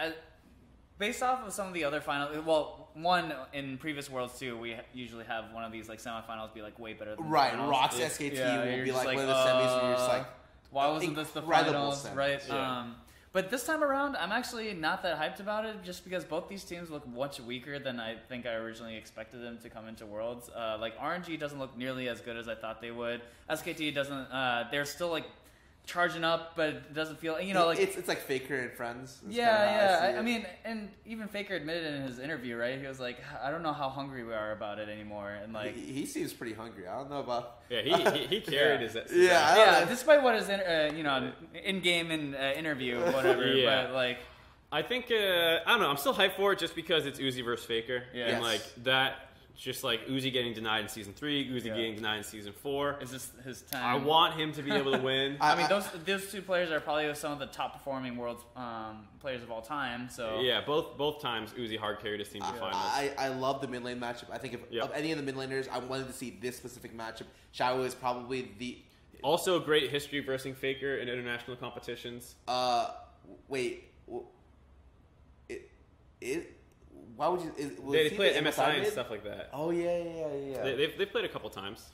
based off of some of the other finals... Well, one, in previous Worlds, too, we usually have one of these, like, semifinals be, like, way better than the Right, finals. Rock's SKT will you're be just like one of the semis where you're just like... why wasn't this the incredible finals, semis. right? Yeah. But this time around, I'm actually not that hyped about it, just because both these teams look much weaker than I think I originally expected them to come into Worlds. Like, RNG doesn't look nearly as good as I thought they would. SKT doesn't. They're still like charging up, but it doesn't feel. Like it's like Faker and Friends. It's kinda yeah. how I see I it. mean, and even Faker admitted in his interview, right? He was like, I don't know how hungry we are about it anymore, and like. He seems pretty hungry. I don't know about. Yeah, he carried his... Yeah, I don't know. Despite what his in-game and interview, whatever. Yeah. But like, I think, I don't know, I'm still hyped for it just because it's Uzi versus Faker. Yeah. And, Yes. like, that, just like Uzi getting denied in Season 3, Uzi getting denied in Season 4. is this his time? I want him to be able to win. I mean, those 2 players are probably some of the top performing World players of all time. So Yeah, both times Uzi hard carried his team to finals. I love the mid lane matchup. I think of any of the mid laners, I wanted to see this specific matchup. Xiao is probably the. Also, great history versus Faker in international competitions. Wait. Why would you? They played MSI and stuff like that. Oh yeah. They've played a couple times.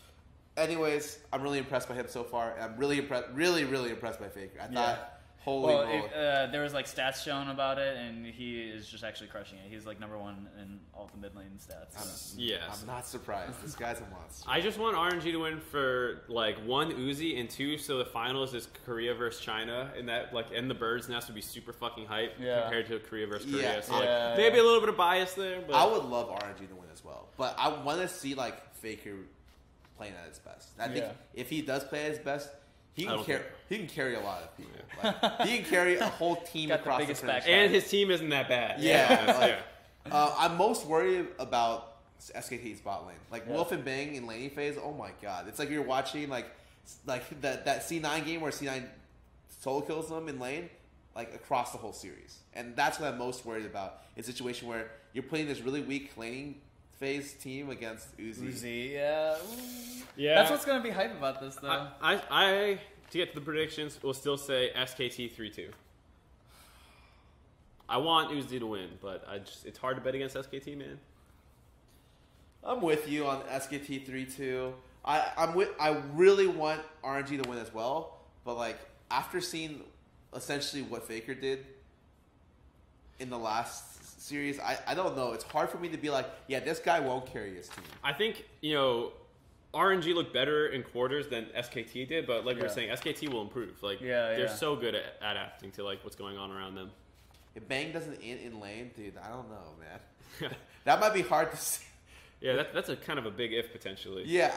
Anyways, I'm really impressed by him so far. I'm really impressed by Faker. I thought, holy moly. There was like stats shown about it, and he is just actually crushing it. He's like #1 in all the mid lane stats. So. Yes. I'm not surprised. This guy's a monster. I just want RNG to win for like 1 Uzi and 2, so the finals is Korea versus China, and that and the Bird's Nest would be super fucking hype compared to Korea versus Korea. Yeah. So maybe a little bit of bias there, but I would love RNG to win as well, but I want to see like Faker playing at his best. I think if he does play at his best, he can carry a lot of people. Like, he can carry a whole team across the finish. And his team isn't that bad. I'm most worried about SKT's bot lane. Like Wolf and Bang in laning phase. Oh my god, it's like you're watching like that C9 game where C9 solo kills them in lane, like across the whole series. And that's what I'm most worried about. It's a situation where you're playing this really weak laning phase team against Uzi. Yeah. That's what's gonna be hype about this, though. I to get to the predictions, will still say SKT 3-2. I want Uzi to win, but it's hard to bet against SKT, man. I'm with you on SKT 3-2. I really want RNG to win as well, but like after seeing essentially what Faker did in the last series, I don't know. It's hard for me to be like, yeah, this guy won't carry his team. I think, RNG looked better in quarters than SKT did, but like we were saying, SKT will improve. Like they're so good at adapting to like what's going on around them. If Bang doesn't in lane, dude, I don't know, man. That might be hard to see. Yeah, that's a kind of a big if potentially. Yeah,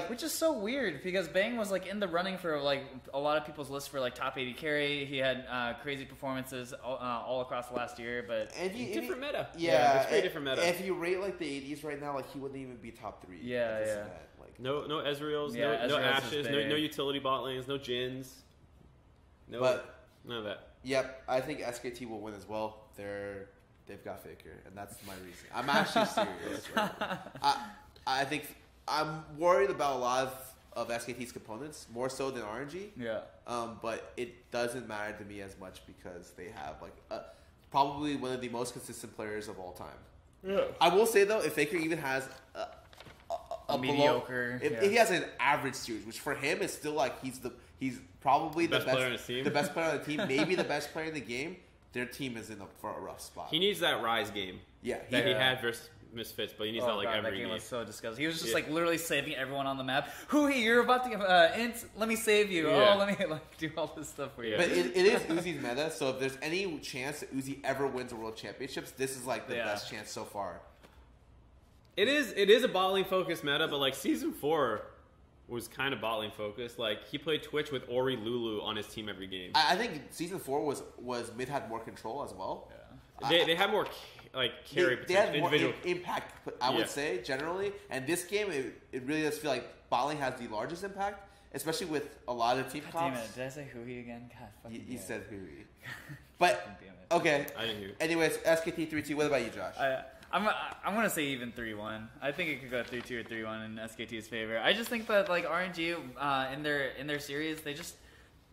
which is so weird because Bang was like in the running for like a lot of people's list for like top 80 carry. He had crazy performances all across the last year, but different meta. Yeah, it's very different meta. If you rate like the 80s right now, like he wouldn't even be top 3. Yeah. Like no Ezreals, no Ashes, no utility bot lanes, no Jins, none of that. Yep, I think SKT will win as well. They've got Faker, and that's my reason. I'm actually serious. I think I'm worried about a lot of SKT's components, more so than RNG. Yeah. But it doesn't matter to me as much because they have like probably one of the most consistent players of all time. Yeah. I will say though, if Faker even has a mediocre, if he has an average series, which for him is still like he's probably the best player on his team. The best player on the team, maybe the best player in the game. Their team is for a rough spot. He needs that Rise game. Yeah, he had versus Misfits, but he needs that like every game. That game was so disgusting. He was just like literally saving everyone on the map. You're about to get int. Let me save you. Yeah. Oh, let me like do all this stuff for you. But it is Uzi's meta, so if there's any chance that Uzi ever wins a world championships, this is like the best chance so far. It is a bot lane focused meta, but like season 4 was kind of bot lane focused. Like he played Twitch with Ori Lulu on his team every game. I think season 4 was mid had more control as well. Yeah. They had more carry potential. They had more impact, I would say generally. And this game, it really does feel like bot lane has the largest impact, especially with a lot of team comps. Damn it! Did I say Hui again? God, fucking. You said Hui. But okay. I didn't hear. Anyways, SKT 3-2. What about you, Josh? I'm gonna say even 3-1. I think it could go 3-2 or 3-1 in SKT's favor. I just think that like RNG in their series, they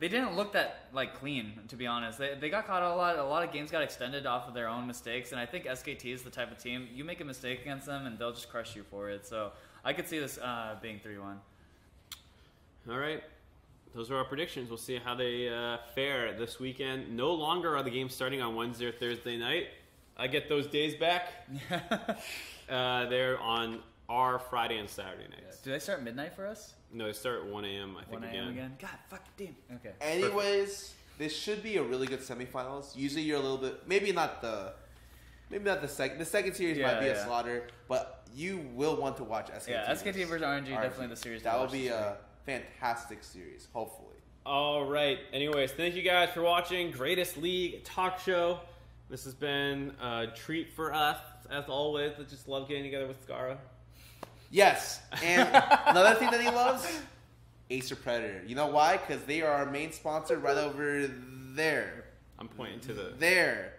didn't look that like clean, to be honest. They got caught a lot of games got extended off of their own mistakes, and I think SKT is the type of team you make a mistake against them and they'll just crush you for it. So I could see this being 3-1. All right. Those are our predictions. We'll see how they fare this weekend. No longer are the games starting on Wednesday or Thursday night. I get those days back. They're on our Friday and Saturday nights. Do they start midnight for us? No, they start at 1 a.m. I think 1 a.m. again. God, fuck, damn. Okay. Anyways, this should be a really good semifinals. Usually, you're a little bit maybe not the second. The second series might be a slaughter, but you will want to watch SKT. Yeah, SKT versus RNG definitely the series. That will be a fantastic series. Hopefully. All right. Anyways, thank you guys for watching Greatest League Talk Show. This has been a treat for us, as always. I just love getting together with Scarra. Yes, and another thing that he loves, Acer Predator. You know why? Because they are our main sponsor right over there. I'm pointing to the... There.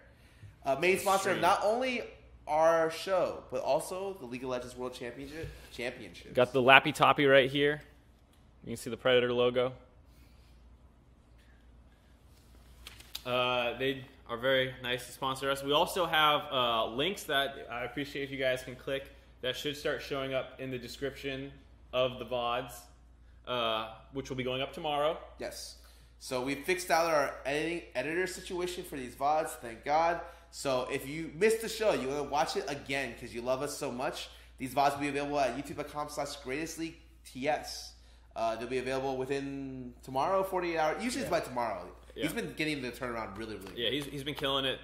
Main sponsor of not only our show, but also the League of Legends World Championships. Got the Lappy Toppy right here. You can see the Predator logo. They are very nice to sponsor us. We also have links that I appreciate if you guys can click that should start showing up in the description of the VODs, which will be going up tomorrow. Yes. So we fixed out our editor situation for these VODs, thank God. So if you missed the show, you want to watch it again because you love us so much, these VODs will be available at youtube.com/greatestleagueTS. They'll be available within tomorrow, 48 hours. Usually it's by tomorrow. Yeah. He's been getting the turnaround really, really good. Yeah, he's been killing it.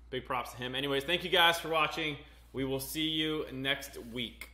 Big props to him. Anyways, thank you guys for watching. We will see you next week.